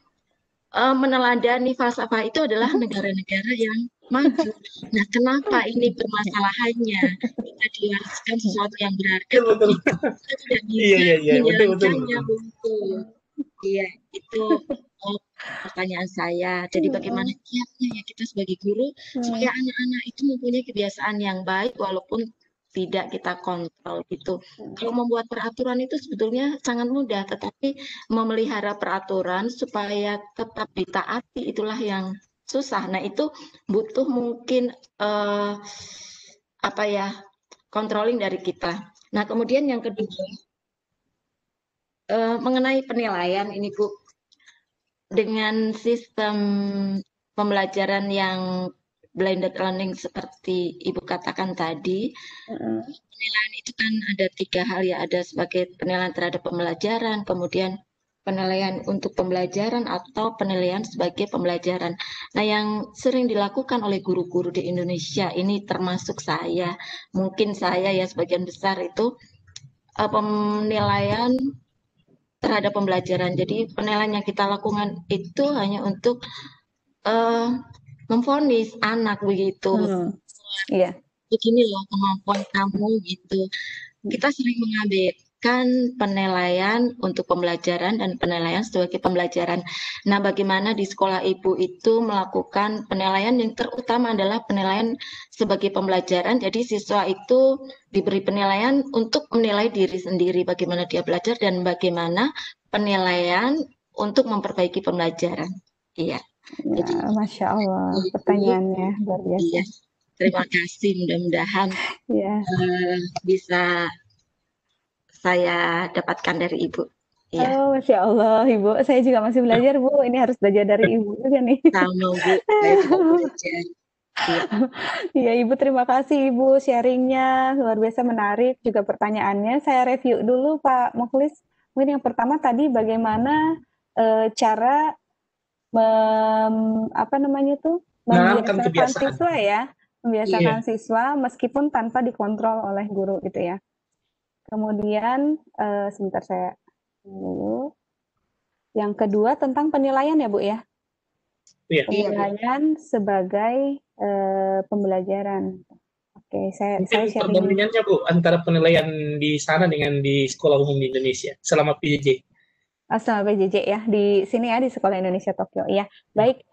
meneladani falsafah itu adalah negara-negara yang maju. Nah kenapa ini permasalahannya? Kita diwariskan sesuatu yang berharga, kita tidak bisa menjalankannya. Iya, itu pertanyaan saya. Jadi bagaimana kiatnya ya kita sebagai guru supaya anak-anak itu mempunyai kebiasaan yang baik walaupun tidak kita kontrol gitu. Kalau membuat peraturan itu sebetulnya sangat mudah, tetapi memelihara peraturan supaya tetap ditaati itulah yang susah. Nah itu butuh mungkin controlling dari kita. Nah kemudian yang kedua mengenai penilaian ini Bu, dengan sistem pembelajaran yang blended learning seperti Ibu katakan tadi, penilaian itu kan ada 3 hal ya, ada sebagai penilaian terhadap pembelajaran, kemudian penilaian untuk pembelajaran atau penilaian sebagai pembelajaran. Nah, yang sering dilakukan oleh guru-guru di Indonesia ini termasuk saya, mungkin saya ya sebagian besar itu penilaian terhadap pembelajaran. Jadi penilaian yang kita lakukan itu hanya untuk memvonis anak begitu. Begini loh kemampuan kamu gitu. Kita sering mengabaikan melakukan penilaian untuk pembelajaran dan penilaian sebagai pembelajaran. Nah, bagaimana di sekolah Ibu itu melakukan penilaian yang terutama adalah penilaian sebagai pembelajaran. Jadi siswa itu diberi penilaian untuk menilai diri sendiri, bagaimana dia belajar dan bagaimana penilaian untuk memperbaiki pembelajaran. Iya. Ya, Masya Allah, pertanyaannya luar biasa. Iya. Terima kasih, mudah-mudahan bisa saya dapatkan dari Ibu. Iya. Oh, Masya Allah, Ibu. Saya juga masih belajar, Bu. Ini harus belajar dari Ibu juga nih. Sama, Bu. Saya juga belajar. Iya, Ibu. Terima kasih, Ibu. Sharingnya luar biasa menarik. Juga pertanyaannya. Saya review dulu, Pak Mukhlis. Mungkin yang pertama tadi bagaimana cara membiasakan siswa ya. Membiasakan siswa meskipun tanpa dikontrol oleh guru gitu ya. Kemudian sebentar saya dulu. Yang kedua tentang penilaian ya Bu ya. Penilaian sebagai pembelajaran. Oke, saya sharing. Perbandingannya Bu antara penilaian di sana dengan di sekolah umum di Indonesia selama PJJ. Selama PJJ ya di sini ya di Sekolah Indonesia Tokyo ya. Baik,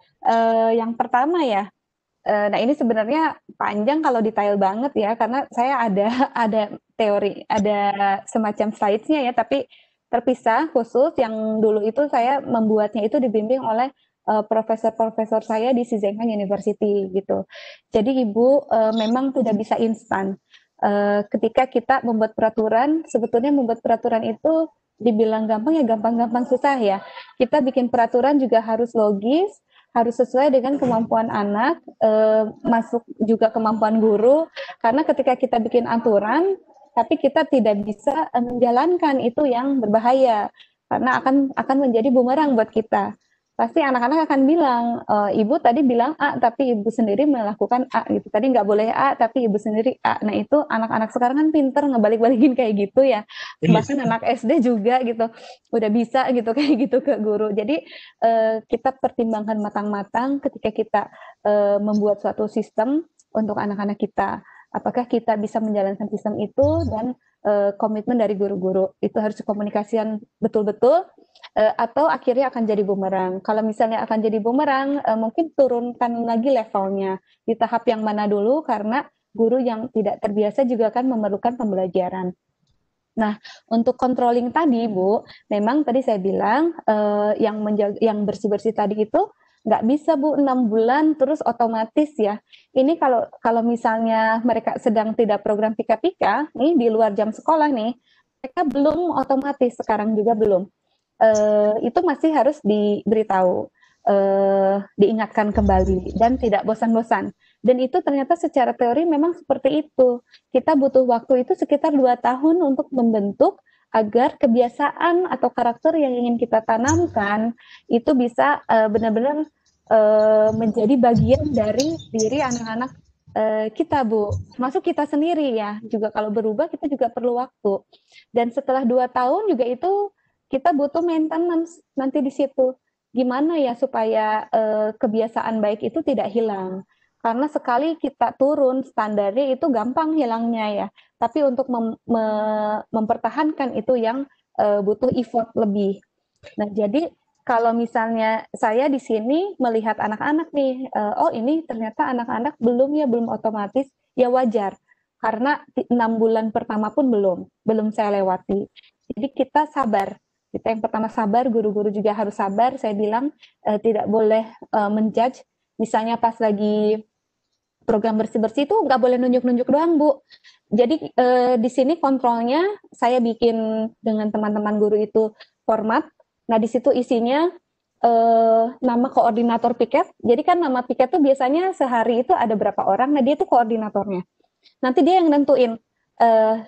yang pertama ya. Nah ini sebenarnya panjang kalau detail banget ya karena saya ada teori, ada semacam slides-nya ya, tapi terpisah khusus yang dulu itu saya membuatnya itu dibimbing oleh profesor-profesor saya di Shizenkan University gitu. Jadi Ibu memang tidak bisa instan. Ketika kita membuat peraturan, sebetulnya membuat peraturan itu dibilang gampang ya gampang-gampang susah ya. Kita bikin peraturan juga harus logis, harus sesuai dengan kemampuan anak, masuk juga kemampuan guru, karena ketika kita bikin aturan, tapi kita tidak bisa menjalankan itu yang berbahaya, karena akan menjadi bumerang buat kita. Pasti anak-anak akan bilang, ibu tadi bilang A, tapi ibu sendiri melakukan A gitu. Tadi nggak boleh A, tapi ibu sendiri A. Nah itu anak-anak sekarang kan pinter ngebalik-balikin kayak gitu ya. Bahkan anak SD juga gitu, udah bisa gitu kayak gitu ke guru. Jadi kita pertimbangkan matang-matang ketika kita membuat suatu sistem untuk anak-anak kita. Apakah kita bisa menjalankan sistem itu dan komitmen dari guru-guru. Itu harus dikomunikasikan betul-betul. Atau akhirnya akan jadi bumerang. Kalau misalnya akan jadi bumerang, mungkin turunkan lagi levelnya di tahap yang mana dulu, karena guru yang tidak terbiasa juga akan memerlukan pembelajaran. Nah, untuk controlling tadi, Bu, memang tadi saya bilang yang bersih-bersih tadi itu nggak bisa, Bu, 6 bulan terus otomatis ya. Ini kalau misalnya mereka sedang tidak program pika-pika, nih di luar jam sekolah nih, mereka belum otomatis, sekarang juga belum. Itu masih harus diberitahu, diingatkan kembali, dan tidak bosan-bosan. Dan itu ternyata secara teori memang seperti itu. Kita butuh waktu itu sekitar 2 tahun untuk membentuk agar kebiasaan atau karakter yang ingin kita tanamkan itu bisa benar-benar menjadi bagian dari diri anak-anak kita, Bu. Termasuk kita sendiri ya. Juga kalau berubah kita juga perlu waktu. Dan setelah 2 tahun juga itu kita butuh maintenance nanti di situ. Gimana ya supaya kebiasaan baik itu tidak hilang. Karena sekali kita turun standarnya itu gampang hilangnya ya. Tapi untuk mempertahankan itu yang butuh effort lebih. Nah, jadi kalau misalnya saya di sini melihat anak-anak nih, oh ini ternyata anak-anak belum otomatis, ya wajar. Karena 6 bulan pertama pun belum saya lewati. Jadi kita sabar. Kita yang pertama sabar, guru-guru juga harus sabar. Saya bilang tidak boleh menjudge. Misalnya pas lagi program bersih-bersih itu nggak boleh nunjuk-nunjuk doang, Bu. Jadi di sini kontrolnya saya bikin dengan teman-teman guru itu format. Nah di situ isinya nama koordinator piket. Jadi kan nama piket tuh biasanya sehari itu ada berapa orang. Nah dia itu koordinatornya. Nanti dia yang nentuin.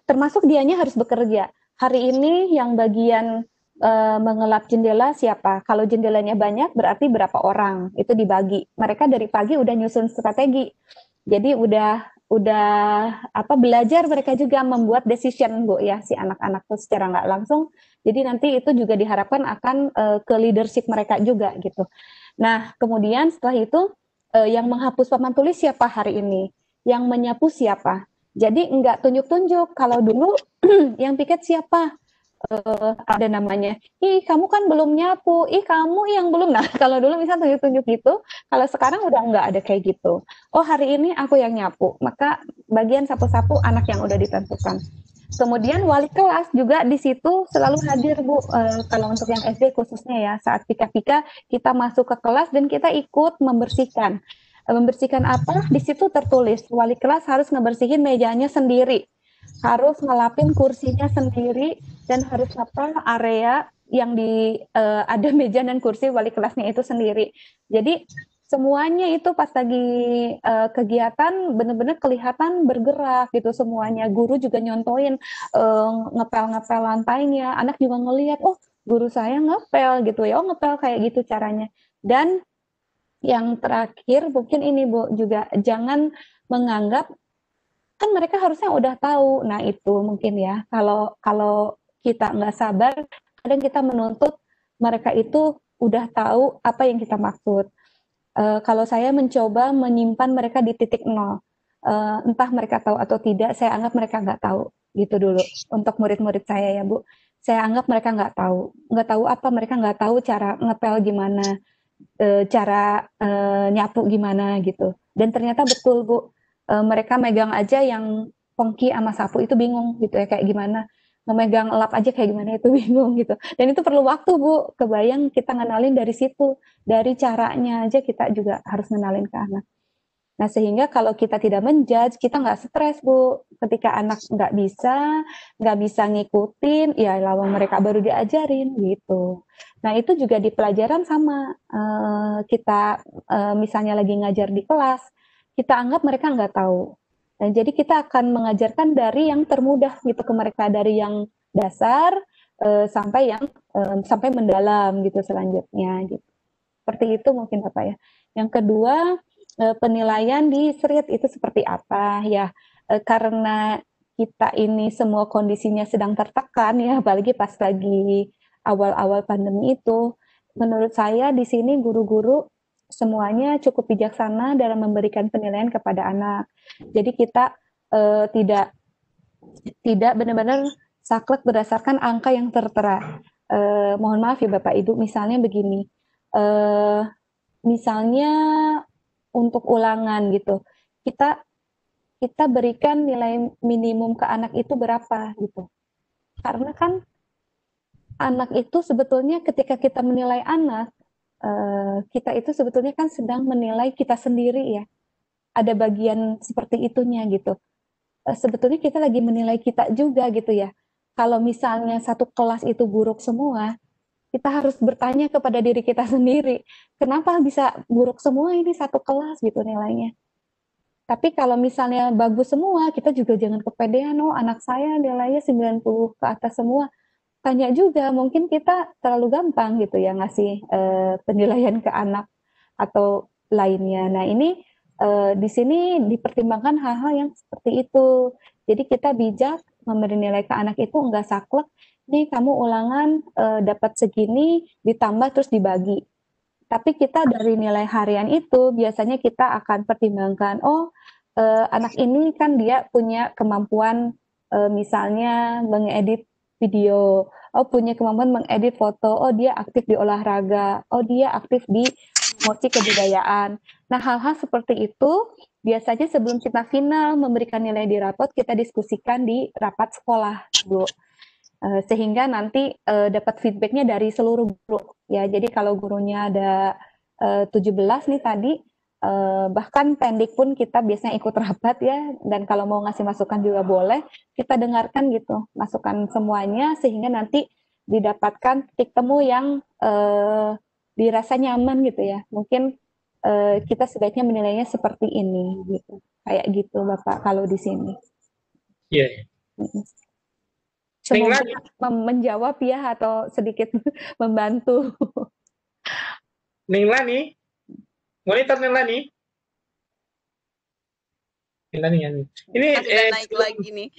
Termasuk dianya harus bekerja. Hari ini yang bagian mengelap jendela siapa? Kalau jendelanya banyak berarti berapa orang? Itu dibagi. Mereka dari pagi udah nyusun strategi. Jadi udah belajar mereka juga membuat decision, Bu ya, si anak-anak tuh secara nggak langsung. Jadi nanti itu juga diharapkan akan ke leadership mereka juga gitu. Nah, kemudian setelah itu yang menghapus papan tulis siapa hari ini? Yang menyapu siapa? Jadi nggak tunjuk-tunjuk. Kalau dulu yang piket siapa? ada namanya, ih kamu kan belum nyapu, ih kamu yang belum. Nah kalau dulu misal tunjuk-tunjuk gitu, kalau sekarang udah nggak ada kayak gitu. Oh hari ini aku yang nyapu, maka bagian sapu-sapu anak yang udah ditentukan. Kemudian wali kelas juga di situ selalu hadir Bu. Kalau untuk yang SD khususnya ya, saat pika-pika kita masuk ke kelas dan kita ikut membersihkan. Membersihkan apa? Di situ tertulis wali kelas harus ngebersihin mejanya sendiri, harus ngelapin kursinya sendiri, dan harus apa area yang ada meja dan kursi wali kelasnya itu sendiri. Jadi semuanya itu pas lagi kegiatan benar-benar kelihatan bergerak gitu semuanya. Guru juga nyontoin ngepel-ngepel lantainya. Anak juga ngelihat, oh guru saya ngepel gitu ya, oh ngepel kayak gitu caranya. Dan yang terakhir mungkin ini Bu, juga jangan menganggap kan mereka harusnya udah tahu. Nah itu mungkin ya, kalau kita nggak sabar, kadang kita menuntut mereka itu udah tahu apa yang kita maksud. Kalau saya mencoba menyimpan mereka di titik nol, entah mereka tahu atau tidak, saya anggap mereka nggak tahu gitu dulu. Untuk murid-murid saya ya Bu, saya anggap mereka nggak tahu apa, mereka nggak tahu cara ngepel gimana, cara nyapu gimana gitu. Dan ternyata betul Bu, mereka megang aja yang pongki sama sapu itu bingung gitu ya, kayak gimana memegang lap aja kayak gimana itu bingung gitu. Dan itu perlu waktu Bu, kebayang kita ngenalin dari situ, dari caranya aja kita juga harus ngenalin ke anak. Nah sehingga kalau kita tidak menjudge, kita nggak stres Bu. Ketika anak nggak bisa ngikutin, ya lawang mereka baru diajarin gitu. Nah itu juga di pelajaran sama, kita misalnya lagi ngajar di kelas, kita anggap mereka nggak tahu. Nah, jadi kita akan mengajarkan dari yang termudah gitu ke mereka, dari yang dasar sampai mendalam gitu selanjutnya gitu. Seperti itu mungkin Bapak ya. Yang kedua, penilaian di SRIT itu seperti apa ya? Karena kita ini semua kondisinya sedang tertekan ya, apalagi pas lagi awal-awal pandemi itu, menurut saya di sini guru-guru semuanya cukup bijaksana dalam memberikan penilaian kepada anak. Jadi kita tidak benar-benar saklek berdasarkan angka yang tertera. Mohon maaf ya Bapak Ibu, misalnya begini, misalnya untuk ulangan gitu, kita berikan nilai minimum ke anak itu berapa gitu. Karena kan anak itu sebetulnya ketika kita menilai anak, kita itu sebetulnya kan sedang menilai kita sendiri ya. Ada bagian seperti itunya gitu. Sebetulnya kita lagi menilai kita juga gitu ya. Kalau misalnya satu kelas itu buruk semua, kita harus bertanya kepada diri kita sendiri, kenapa bisa buruk semua ini satu kelas gitu nilainya. Tapi kalau misalnya bagus semua, kita juga jangan kepedean, oh anak saya nilainya 90 ke atas semua. Tanya juga, mungkin kita terlalu gampang gitu ya ngasih penilaian ke anak atau lainnya. Nah ini di sini dipertimbangkan hal-hal yang seperti itu. Jadi kita bijak memberi nilai ke anak itu enggak saklek, nih kamu ulangan dapat segini ditambah terus dibagi. Tapi kita dari nilai harian itu biasanya kita akan pertimbangkan, oh anak ini kan dia punya kemampuan misalnya mengedit video, oh punya kemampuan mengedit foto, oh dia aktif di olahraga, oh dia aktif di promosi kebudayaan. Nah hal-hal seperti itu biasanya sebelum kita final memberikan nilai di rapot, kita diskusikan di rapat sekolah Bu. Sehingga nanti dapat feedbacknya dari seluruh guru ya. Jadi kalau gurunya ada 17 nih tadi, bahkan pendik pun kita biasanya ikut rapat ya, dan kalau mau ngasih masukan juga boleh, kita dengarkan gitu masukan semuanya sehingga nanti didapatkan titik temu yang dirasa nyaman gitu ya. Mungkin kita sebaiknya menilainya seperti ini gitu, kayak gitu Bapak kalau di sini. Iya. Semoga menjawab ya atau sedikit membantu. Ninglani, monitor Ninglani. Ninglani ya. Ini naik lagi nih.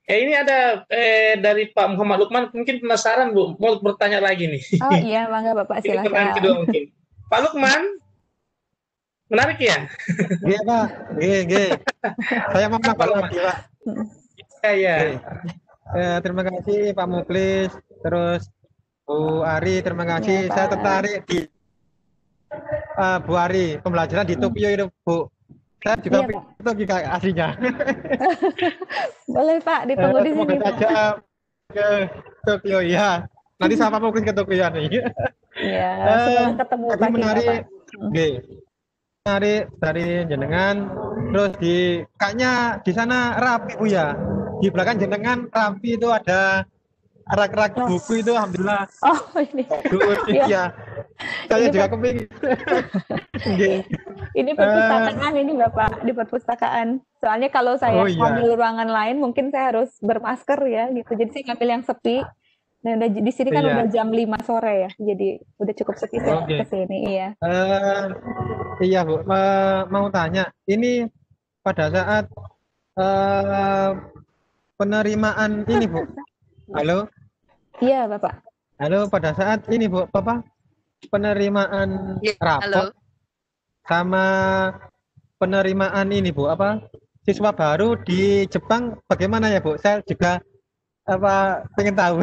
Ini ada dari Pak Muhammad Lukman, mungkin penasaran Bu, mau bertanya lagi nih. Oh iya, mangga Bapak silakan. Ini pertanyaan kedua mungkin. Pak Lukman, menarik ya? Iya Pak, G. Saya Pak lagi Pak. Ya. Terima kasih Pak Muklis, terus Bu Ari, terima kasih. Ya, Saya tertarik di Bu Ari, pembelajaran di Tokyo itu, Bu. Saya juga Iya, itu kayak aslinya. Boleh Pak, ditunggu di Semoga sini Pak. saja ke Tokyo ya. Nanti sama Pak Muklis ke Tokyo nih. Iya, semoga ketemu Tadi Pak kita menarik, Pak. menarik dari jenengan. Terus kayaknya di sana rapi Bu ya. Di belakang jenengan rapi itu ada rak-rak buku itu, alhamdulillah. Oh ini. Ya. Saya juga kepingin. Ini perpustakaan ini Bapak, di perpustakaan. Soalnya kalau saya ngambil ruangan lain mungkin saya harus bermasker ya gitu. Jadi saya ngambil yang sepi. Dan di sini kan udah jam 5 sore ya. Jadi udah cukup sepi saya ke sini, iya. Iya Bu, mau tanya. Ini pada saat penerimaan ini Bu. Halo? Iya Bapak. Halo, pada saat ini Bu, penerimaan rapot sama penerimaan ini Bu, siswa baru di Jepang bagaimana ya Bu? Saya juga pengen tahu.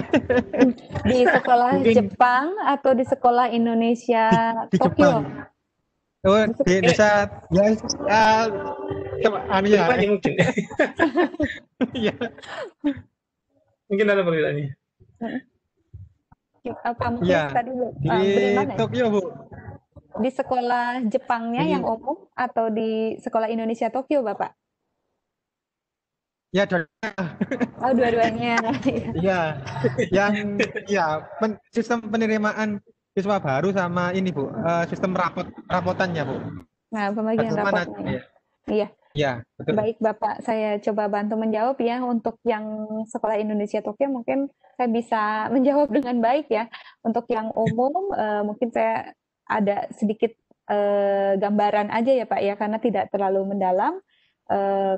Di sekolah Jepang atau di sekolah Indonesia di Tokyo? Jepang. Oh, di Indonesia ya. Mungkin. Iya. Mungkin ada perbedaannya. Iya, tadi di Tokyo Bu. Di sekolah Jepangnya yang umum atau di sekolah Indonesia Tokyo Bapak? Ya, dua-duanya. Iya, sistem penerimaan siswa baru sama ini Bu, sistem rapotannya Bu. Nah, pembagian rapotnya. Iya. Ya, betul. Baik Bapak, saya coba bantu menjawab ya. Untuk yang sekolah Indonesia Tokyo mungkin saya bisa menjawab dengan baik ya. Untuk yang umum mungkin saya ada sedikit gambaran aja ya Pak ya, karena tidak terlalu mendalam.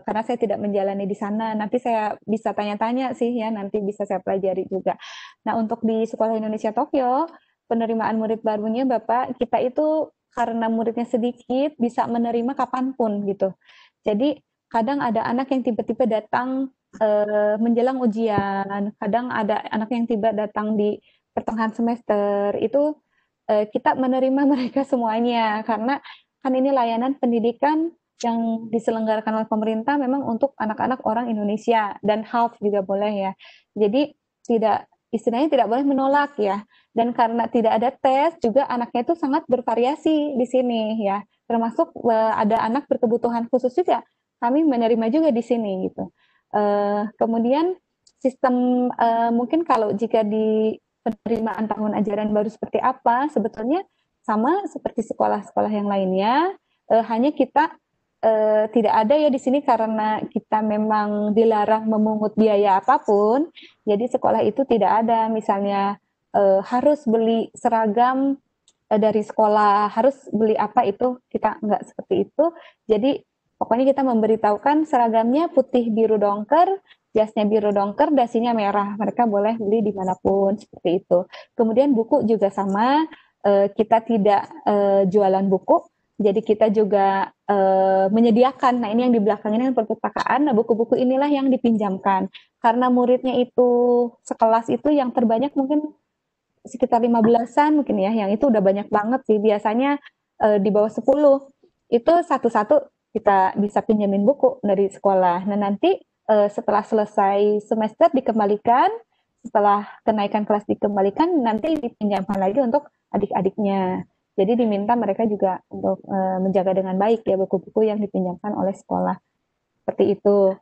Karena saya tidak menjalani di sana, nanti saya bisa tanya-tanya sih ya, nanti bisa saya pelajari juga. Nah, untuk di Sekolah Indonesia Tokyo, penerimaan murid barunya Bapak, kita itu karena muridnya sedikit, bisa menerima kapanpun gitu. Jadi, kadang ada anak yang tiba-tiba datang menjelang ujian, kadang ada anak yang tiba datang di pertengahan semester, itu kita menerima mereka semuanya, karena kan ini layanan pendidikan yang diselenggarakan oleh pemerintah memang untuk anak-anak orang Indonesia dan half juga boleh ya. Jadi istilahnya tidak boleh menolak ya. Dan karena tidak ada tes juga anaknya itu sangat bervariasi di sini ya. Termasuk ada anak berkebutuhan khusus juga kami menerima juga di sini gitu. Kemudian sistem mungkin kalau jika di penerimaan tahun ajaran baru seperti apa, sebetulnya sama seperti sekolah-sekolah yang lainnya, hanya kita tidak ada ya di sini karena kita memang dilarang memungut biaya apapun. Jadi sekolah itu tidak ada misalnya harus beli seragam dari sekolah, harus beli apa itu, kita nggak seperti itu. Jadi pokoknya kita memberitahukan seragamnya putih biru dongker, jasnya biru dongker, dasinya merah. Mereka boleh beli dimanapun seperti itu. Kemudian buku juga sama, kita tidak jualan buku. Jadi kita juga menyediakan, nah ini yang di belakang ini perpustakaan, nah buku-buku inilah yang dipinjamkan. Karena muridnya itu sekelas itu yang terbanyak mungkin sekitar 15-an mungkin ya, yang itu udah banyak banget sih, biasanya di bawah 10. Itu satu-satu kita bisa pinjamin buku dari sekolah. Nah nanti setelah selesai semester dikembalikan, setelah kenaikan kelas dikembalikan, nanti dipinjamkan lagi untuk adik-adiknya. Jadi diminta mereka juga untuk menjaga dengan baik ya buku-buku yang dipinjamkan oleh sekolah. Seperti itu.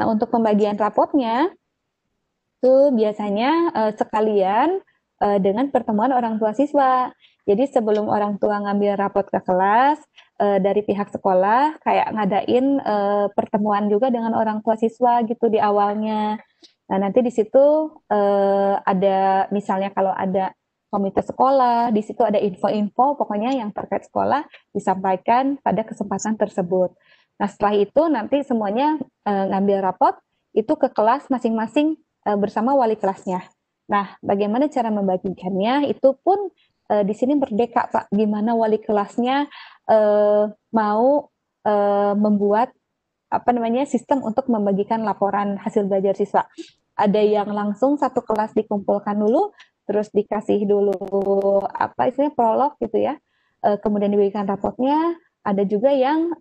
Nah, untuk pembagian rapotnya, itu biasanya sekalian dengan pertemuan orang tua siswa. Jadi sebelum orang tua ngambil rapot ke kelas, dari pihak sekolah, kayak ngadain pertemuan juga dengan orang tua siswa gitu di awalnya. Nah, nanti di situ ada, misalnya kalau ada komite sekolah, di situ ada info-info pokoknya yang terkait sekolah disampaikan pada kesempatan tersebut. Nah setelah itu nanti semuanya ngambil rapot itu ke kelas masing-masing bersama wali kelasnya. Nah bagaimana cara membagikannya itu pun di sini merdeka Pak, gimana wali kelasnya mau membuat sistem untuk membagikan laporan hasil belajar siswa. Ada yang langsung satu kelas dikumpulkan dulu, terus dikasih dulu prolog gitu ya, kemudian dibagikan rapotnya. Ada juga yang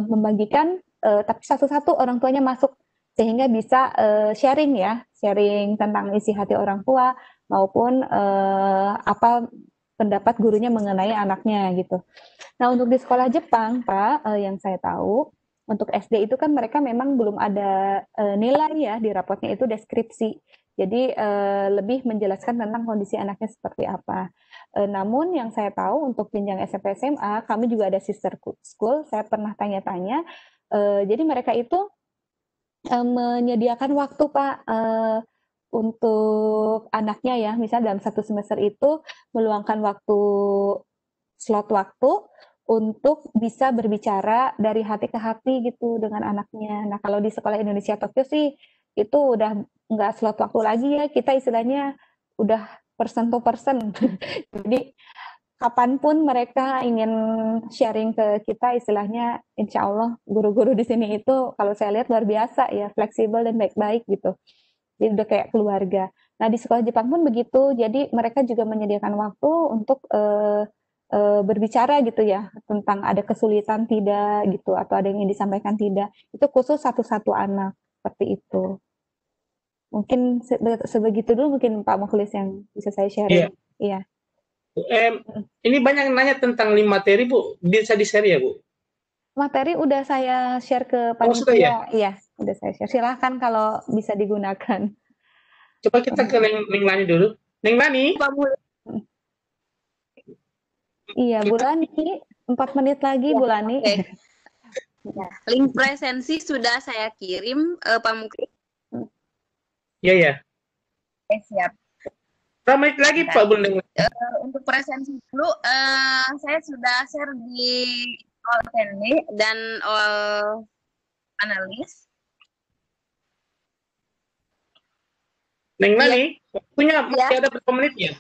membagikan tapi satu-satu orang tuanya masuk, sehingga bisa sharing tentang isi hati orang tua maupun apa pendapat gurunya mengenai anaknya gitu. Nah, untuk di sekolah Jepang, Pak, yang saya tahu, untuk SD itu kan mereka memang belum ada nilai ya di rapotnya, itu deskripsi. Jadi lebih menjelaskan tentang kondisi anaknya seperti apa. Namun yang saya tahu untuk jenjang SMP SMA, kami juga ada sister school, saya pernah tanya-tanya, jadi mereka itu menyediakan waktu, Pak, untuk anaknya ya, misalnya dalam satu semester itu meluangkan slot waktu untuk bisa berbicara dari hati ke hati gitu dengan anaknya. Nah, kalau di sekolah Indonesia Tokyo sih itu udah nggak slot waktu lagi ya, kita istilahnya udah person to person. Jadi kapanpun mereka ingin sharing ke kita, istilahnya insya Allah guru-guru di sini itu kalau saya lihat luar biasa ya, fleksibel dan baik-baik gitu. Jadi udah kayak keluarga. Nah, di sekolah Jepang pun begitu. Jadi mereka juga menyediakan waktu untuk berbicara gitu ya, tentang ada kesulitan tidak gitu, atau ada yang ingin disampaikan tidak. Itu khusus satu-satu anak, seperti itu. Mungkin sebegitu dulu mungkin Pak Mukhlis yang bisa saya share. Iya. Ini banyak yang nanya tentang 5 materi, Bu. Bisa di-share ya, Bu? Materi udah saya share ke panitia. Sudah ya? Iya, udah saya share. Silahkan kalau bisa digunakan. Coba kita ke Neng Lani dulu. Neng Lani. Iya, Bu Lani. 4 menit lagi, Bu Lani. Okay. Link presensi sudah saya kirim, Pak Mukhlis. Iya. Oke, siap. Berapa menit lagi, Pak Bunda? Untuk presensi dulu, saya sudah share di all attendee dan all analis. Neng Lani, waktunya masih ada berapa menit ya?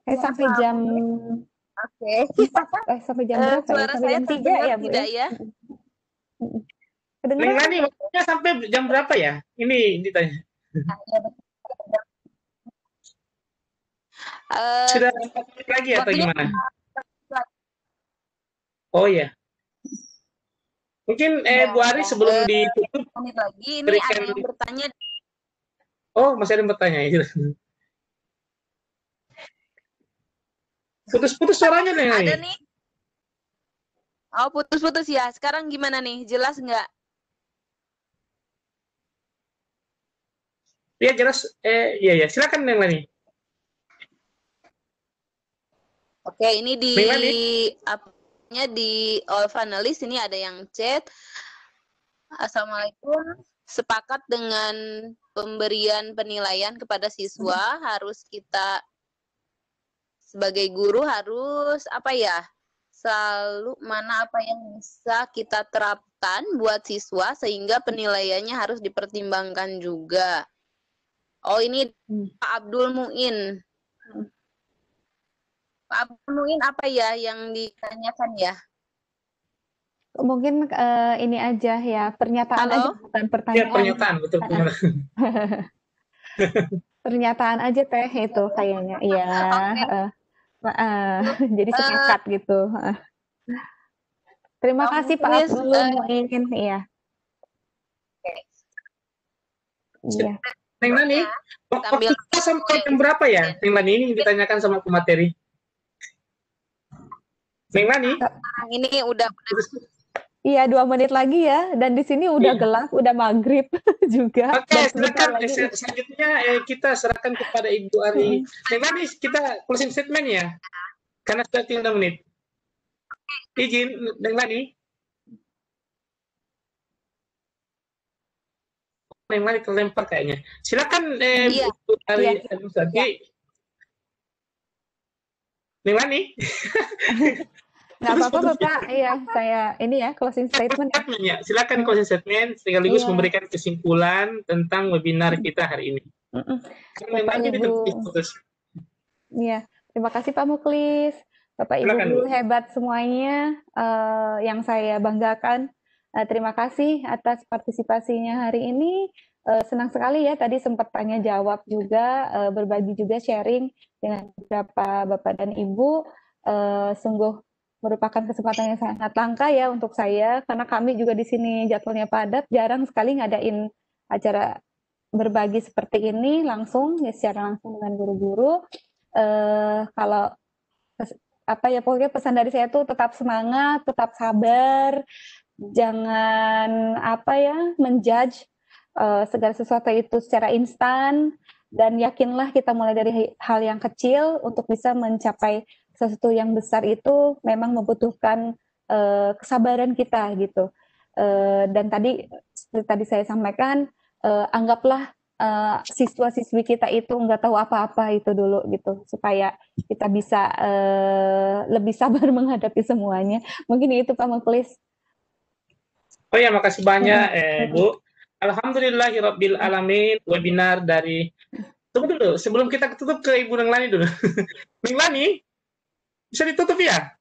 Sampai jam. Oke. Sampai jam berapa? Suara sampai saya jam 3 ya, Bu? Tidak ya? Neng Lani, waktunya sampai jam berapa ya? Ini ditanya. Sudah 4 menit lagi atau gimana? Oh ya. Mungkin Bu Ari sebelum ditutup menit lagi ini ada yang bertanya. Oh, masih ada yang bertanya. Putus-putus suaranya nih. Ada nih. Oh, putus-putus ya. Sekarang gimana nih? Jelas nggak? Ya jelas. Iya. Silakan Neng Lani. Oke, ini di all finalist ini ada yang chat. Assalamualaikum. Sepakat dengan pemberian penilaian kepada siswa, harus kita sebagai guru harus selalu mana apa yang bisa kita terapkan buat siswa sehingga penilaiannya harus dipertimbangkan juga. Oh, ini Pak Abdul Muin. Pak Abdul Muin apa ya yang ditanyakan ya? Mungkin ini aja ya, pernyataan aja, bukan pertanyaan. Ya, pernyataan, betul. Pernyataan aja Teh itu kayaknya. Iya. Jadi sepakat gitu. Terima kasih Pak Abdul Muin. Iya. Iya. Neng Lani, waktu kita sampai jam berapa ya? Neng Lani, ini ditanyakan sama pemateri. Neng Lani? Ini udah. Iya, 2 menit lagi ya. Dan di sini udah gelap, udah maghrib juga. Oke, silakan. Selanjutnya kita serahkan kepada Ibu Ari. Neng Lani, kita closing statement ya. Karena sudah tinggal 2 menit. Izin, Neng Lani. Neng Lani terlempar kayaknya. Silakan Ibu Ari. Neng Lani. Nggak apa-apa Bapak, iya saya ini ya closing statement. Ya, silakan closing statement sekaligus memberikan kesimpulan tentang webinar kita hari ini. Iya, terima kasih Pak Mukhlis. Bapak Ibu guru hebat semuanya yang saya banggakan. Terima kasih atas partisipasinya hari ini. Senang sekali ya tadi sempat tanya jawab juga, berbagi juga sharing dengan beberapa Bapak dan Ibu. Sungguh merupakan kesempatan yang sangat langka ya untuk saya, karena kami juga di sini jadwalnya padat, jarang sekali ngadain acara berbagi seperti ini langsung, ya secara langsung dengan guru-guru. Kalau apa ya, pokoknya pesan dari saya tuh tetap semangat, tetap sabar, jangan apa ya, menjudge segala sesuatu itu secara instan, dan yakinlah kita mulai dari hal yang kecil untuk bisa mencapai sesuatu yang besar itu memang membutuhkan kesabaran kita gitu. Dan tadi saya sampaikan, anggaplah siswa-siswi kita itu nggak tahu apa-apa itu dulu gitu, supaya kita bisa lebih sabar menghadapi semuanya. Mungkin itu Pak Muklis. Oh ya, makasih banyak Bu. Alhamdulillahirabbil alamin, webinar dari tunggu dulu sebelum kita tutup ke Ibu Nenglani dulu. Nenglani bisa ditutup ya?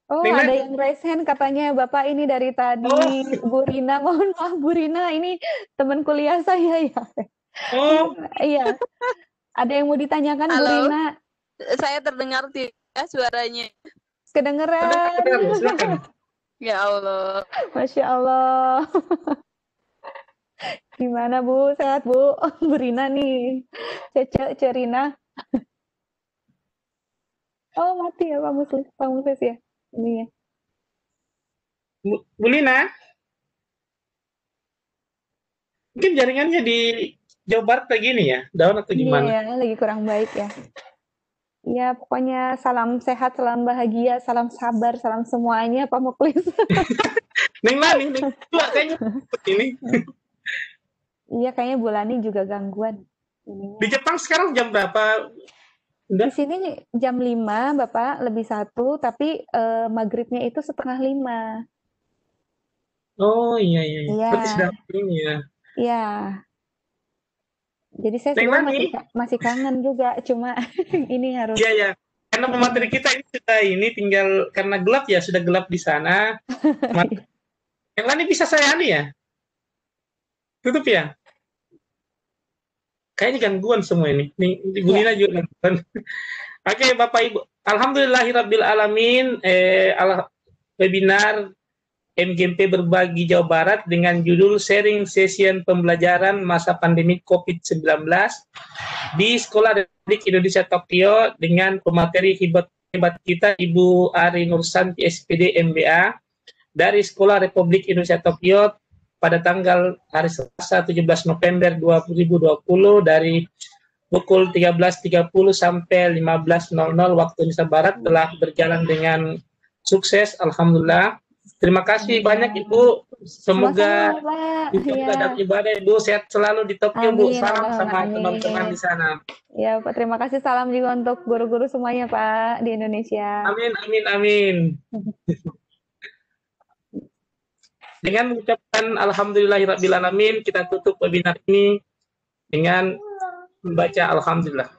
Oh, ada yang raise hand katanya Bapak ini dari tadi. Bu Rina, mohon maaf Bu Rina, ini teman kuliah saya ya. Oh. Iya. Ada yang mau ditanyakan Bu Rina? Saya terdengar tidak suaranya? Kedengeran. Silakan. Ya Allah. Masya Allah. Gimana Bu? Sehat Bu? Bu Rina nih. Cece Rina. Oh mati ya Pak Muklis ya. Ini ya. Bu Lina. Mungkin jaringannya di Jawa Barat kayak gini ya, down atau gimana? Iya, lagi kurang baik ya. Ya, pokoknya salam sehat, salam bahagia, salam sabar, salam semuanya, Pak Muklis. Nenglani, kayaknya ini. Iya, kayaknya Bulani juga gangguan. Di Jepang sekarang jam berapa? Di sini jam 5, Bapak, lebih 1, tapi maghribnya itu 4:30. Oh iya. Iya. Berarti sudah ini ya. Iya. Jadi saya sebenarnya masih kangen juga, cuma ini harus. Iya. Karena pemateri kita ini sudah tinggal karena gelap ya, sudah gelap di sana. Yang lain bisa saya ya? Tutup ya? Kayaknya gangguan semua ini. Nih, Bu Lina juga gangguan. Oke, Bapak Ibu. Alhamdulillahirabbil alamin, webinar MGMP Berbagi Jawa Barat dengan judul Sharing Session Pembelajaran Masa Pandemi COVID-19 di Sekolah Republik Indonesia Tokyo dengan pemateri hebat kita Ibu Ari Nursanti SPD MBA dari Sekolah Republik Indonesia Tokyo pada tanggal hari Selasa 17 November 2020 dari pukul 13.30 sampai 15.00 waktu Indonesia Barat telah berjalan dengan sukses, alhamdulillah. Terima kasih banyak Ibu. Semoga ibadah Ibu sehat selalu di Tokyo. Bu, salam sama teman-teman di sana. Ya Pak, terima kasih. Salam juga untuk guru-guru semuanya Pak di Indonesia. Amin. Dengan mengucapkan alhamdulillahirabbil alamin, kita tutup webinar ini dengan membaca alhamdulillah.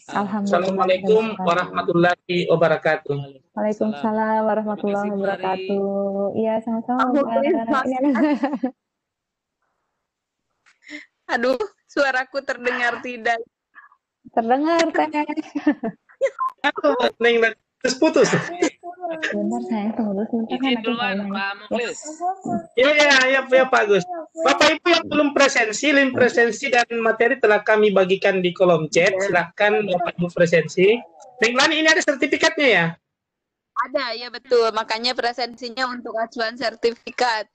Assalamualaikum warahmatullahi wabarakatuh. Waalaikumsalam warahmatullahi wabarakatuh. Iya, sama-sama. Aduh, suaraku terdengar tidak. Terdengar, Teh. Neng, terus putus. Bentar, saya tunggu dulu. Izin duluan, Pak Muklis. Ya, Pak Agus. Bapak Ibu yang belum link presensi dan materi telah kami bagikan di kolom chat. Silahkan Bapak Ibu presensi. Nenglani, ini ada sertifikatnya ya? Ada, ya betul. Makanya presensinya untuk acuan sertifikat.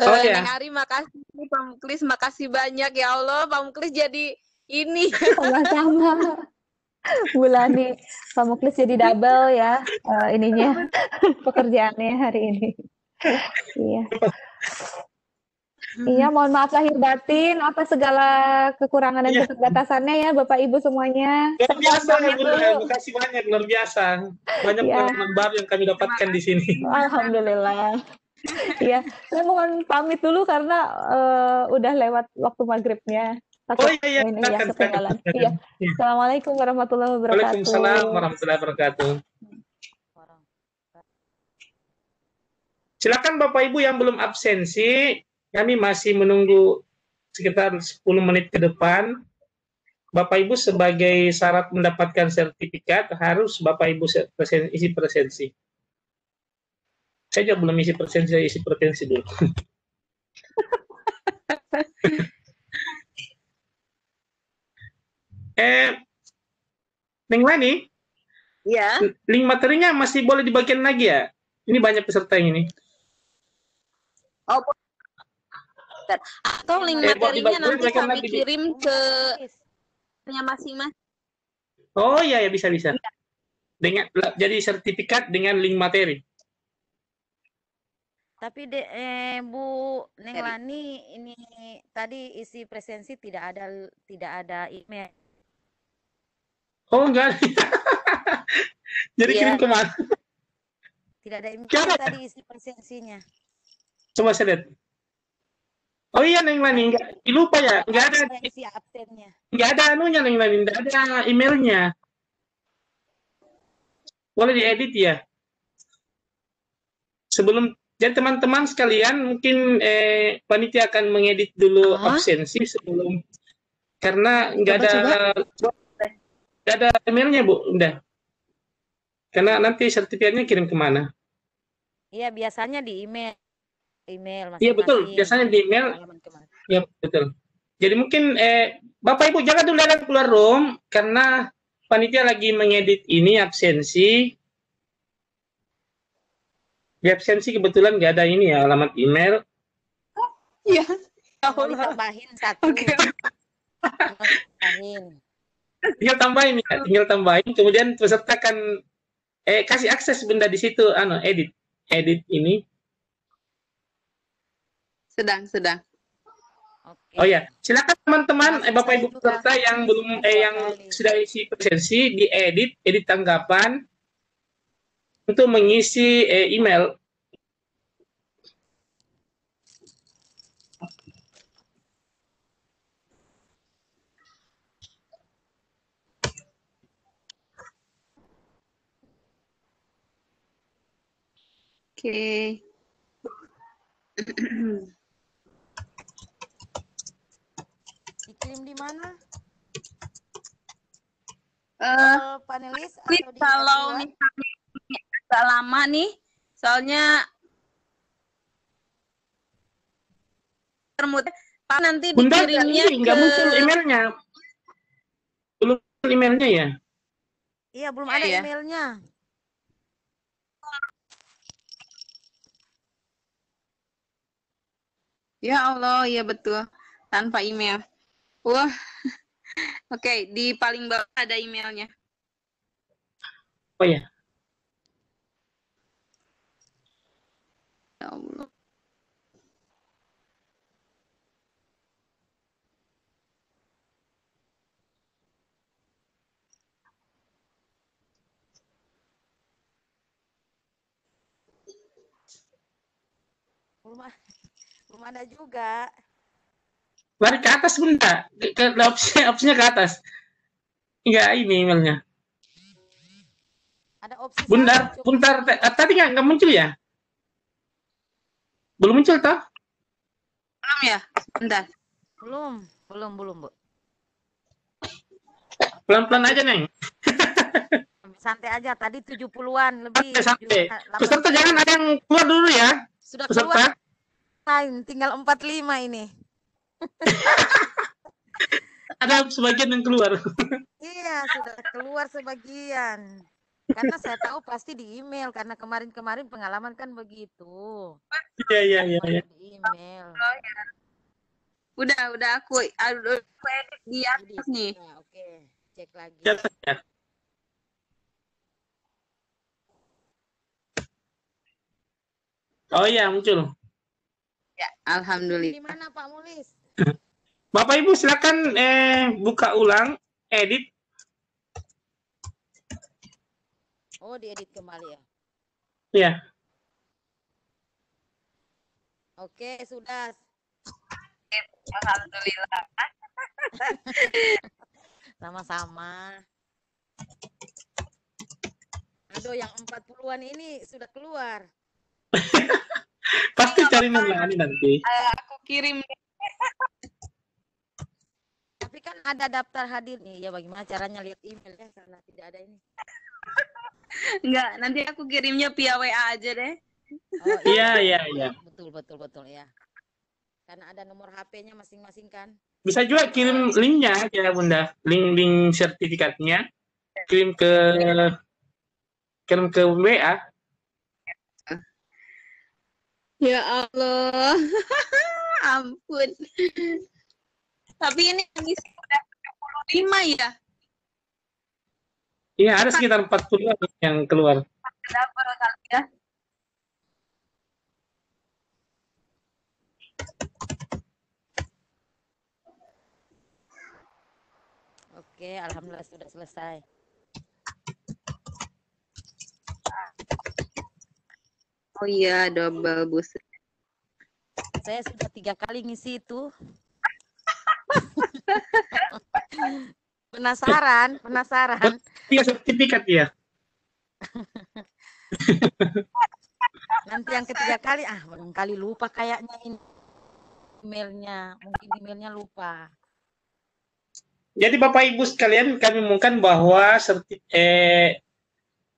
Neng Ari, makasih. Pak Muklis, makasih banyak. Ya Allah, Pak Muklis jadi ini. Sama-sama. Bulani, Pak Muklis jadi double ya ininya pekerjaannya hari ini. Iya. Iya, mohon maaf lahir batin apa segala kekurangan dan keterbatasannya ya Bapak Ibu semuanya. Luar biasa Ibu, terima kasih banyak, luar biasa. Banyak pengalaman baru yang kami dapatkan di sini. Alhamdulillah. Iya, saya mohon pamit dulu karena udah lewat waktu maghribnya. Takut iya, ini ya silakan. ketinggalan. Iya. Assalamualaikum warahmatullahi wabarakatuh. Waalaikumsalam warahmatullahi wabarakatuh. Silakan Bapak Ibu yang belum absensi, kami masih menunggu sekitar 10 menit ke depan. Bapak Ibu sebagai syarat mendapatkan sertifikat harus Bapak Ibu isi presensi. Saya juga belum isi presensi, saya isi presensi dulu. Neng Lani? Iya. Link materinya masih boleh dibagikan lagi ya? Ini banyak peserta yang ini. Oh, atau link materinya nanti kami kirim ke masing-masing. Oh iya ya, bisa. Dengan jadi sertifikat dengan link materi. Tapi Bu Neng Lani ini tadi isi presensi tidak ada email. Oh enggak. Jadi kirim kemana? Tidak ada email tadi isi presensinya. Coba saya lihat. Oh iya Neng Lani, lupa ya, enggak ada isi absennya. Enggak ada anunya Neng Lani, enggak ada emailnya. Boleh diedit ya. Sebelum, jadi teman-teman sekalian mungkin panitia akan mengedit dulu absensi sebelum, karena enggak ada emailnya Bu, udah. Karena nanti sertifikatnya kirim kemana? Iya biasanya di email. Iya betul, biasanya di email. Iya betul. Jadi mungkin Bapak Ibu jangan dulu keluar room karena panitia lagi mengedit ini absensi. Di absensi kebetulan nggak ada ini ya alamat email. Iya. Tambahin satu. Tinggal tambahin. Kemudian peserta kan kasih akses benda di situ, edit ini. Sedang. Oh ya, silakan teman-teman, Bapak Ibu peserta yang belum yang sudah isi presensi, edit tanggapan untuk mengisi email. Oke. Dikirim di mana? Panelis kalau misalnya agak lama nih, soalnya Pak nanti dikirimnya nggak muncul emailnya. Belum emailnya ya? Iya, belum ada emailnya. Ya Allah, ya betul. Tanpa email. Wah. Oke, di paling bawah ada emailnya. Oh ya. Ya Allah. Belum ada juga. Lari ke atas bentar, opsinya ke atas. Enggak ini emailnya. Ada opsi. Bentar. Tadi nggak muncul ya? Belum muncul toh? Belum ya? Bentar. Belum Bu. Pelan-pelan aja Neng. Santai aja. Tadi 70-an lebih. Santai. Peserta jangan ada yang keluar dulu ya. Sudah peserta. Keluar. Tinggal 45 ini. Ada sebagian yang keluar. Iya, sudah keluar sebagian. Karena saya tahu pasti di email karena kemarin-kemarin pengalaman kan begitu. Iya. Di email. Udah aku edit di atas nih. Nah, oke, cek lagi. Ya. Oh iya, muncul. Ya, alhamdulillah. Di mana Pak Mulis? Bapak Ibu silakan buka ulang, edit. Oh, diedit kembali ya. Iya. Oke, sudah. Alhamdulillah. Sama-sama. Aduh, yang 40-an ini sudah keluar. Pasti cari Nurlani nanti. Aku kirim. Tapi kan ada daftar hadir nih. Ya bagaimana caranya lihat emailnya karena tidak ada ini. Enggak, nanti aku kirimnya via WA aja deh. Oh, iya. Betul ya. Karena ada nomor HP-nya masing-masing kan. Bisa juga kirim linknya aja Bunda, link sertifikatnya, kirim ke WA. Ya Allah, ampun. Tapi ini sudah 75 ya? Iya, ada sekitar 40 yang keluar. Ya. Oke, alhamdulillah sudah selesai. Oh iya, double booster. Saya sudah 3 kali ngisi itu. Penasaran. Iya, sertifikat ya. Nanti yang ketiga kali, barangkali lupa kayaknya ini emailnya. Mungkin emailnya lupa. Jadi Bapak Ibu sekalian, kami umumkan bahwa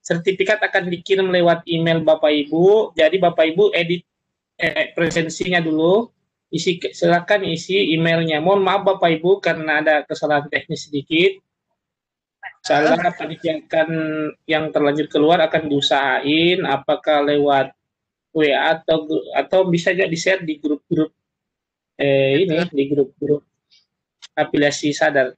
sertifikat akan dikirim lewat email Bapak Ibu. Jadi Bapak Ibu edit presensinya dulu, silakan isi emailnya. Mohon maaf Bapak Ibu karena ada kesalahan teknis sedikit. Salah panitia yang terlanjur keluar akan diusahain apakah lewat WA atau bisa juga di-share di grup-grup di grup-grup afiliasi sadar.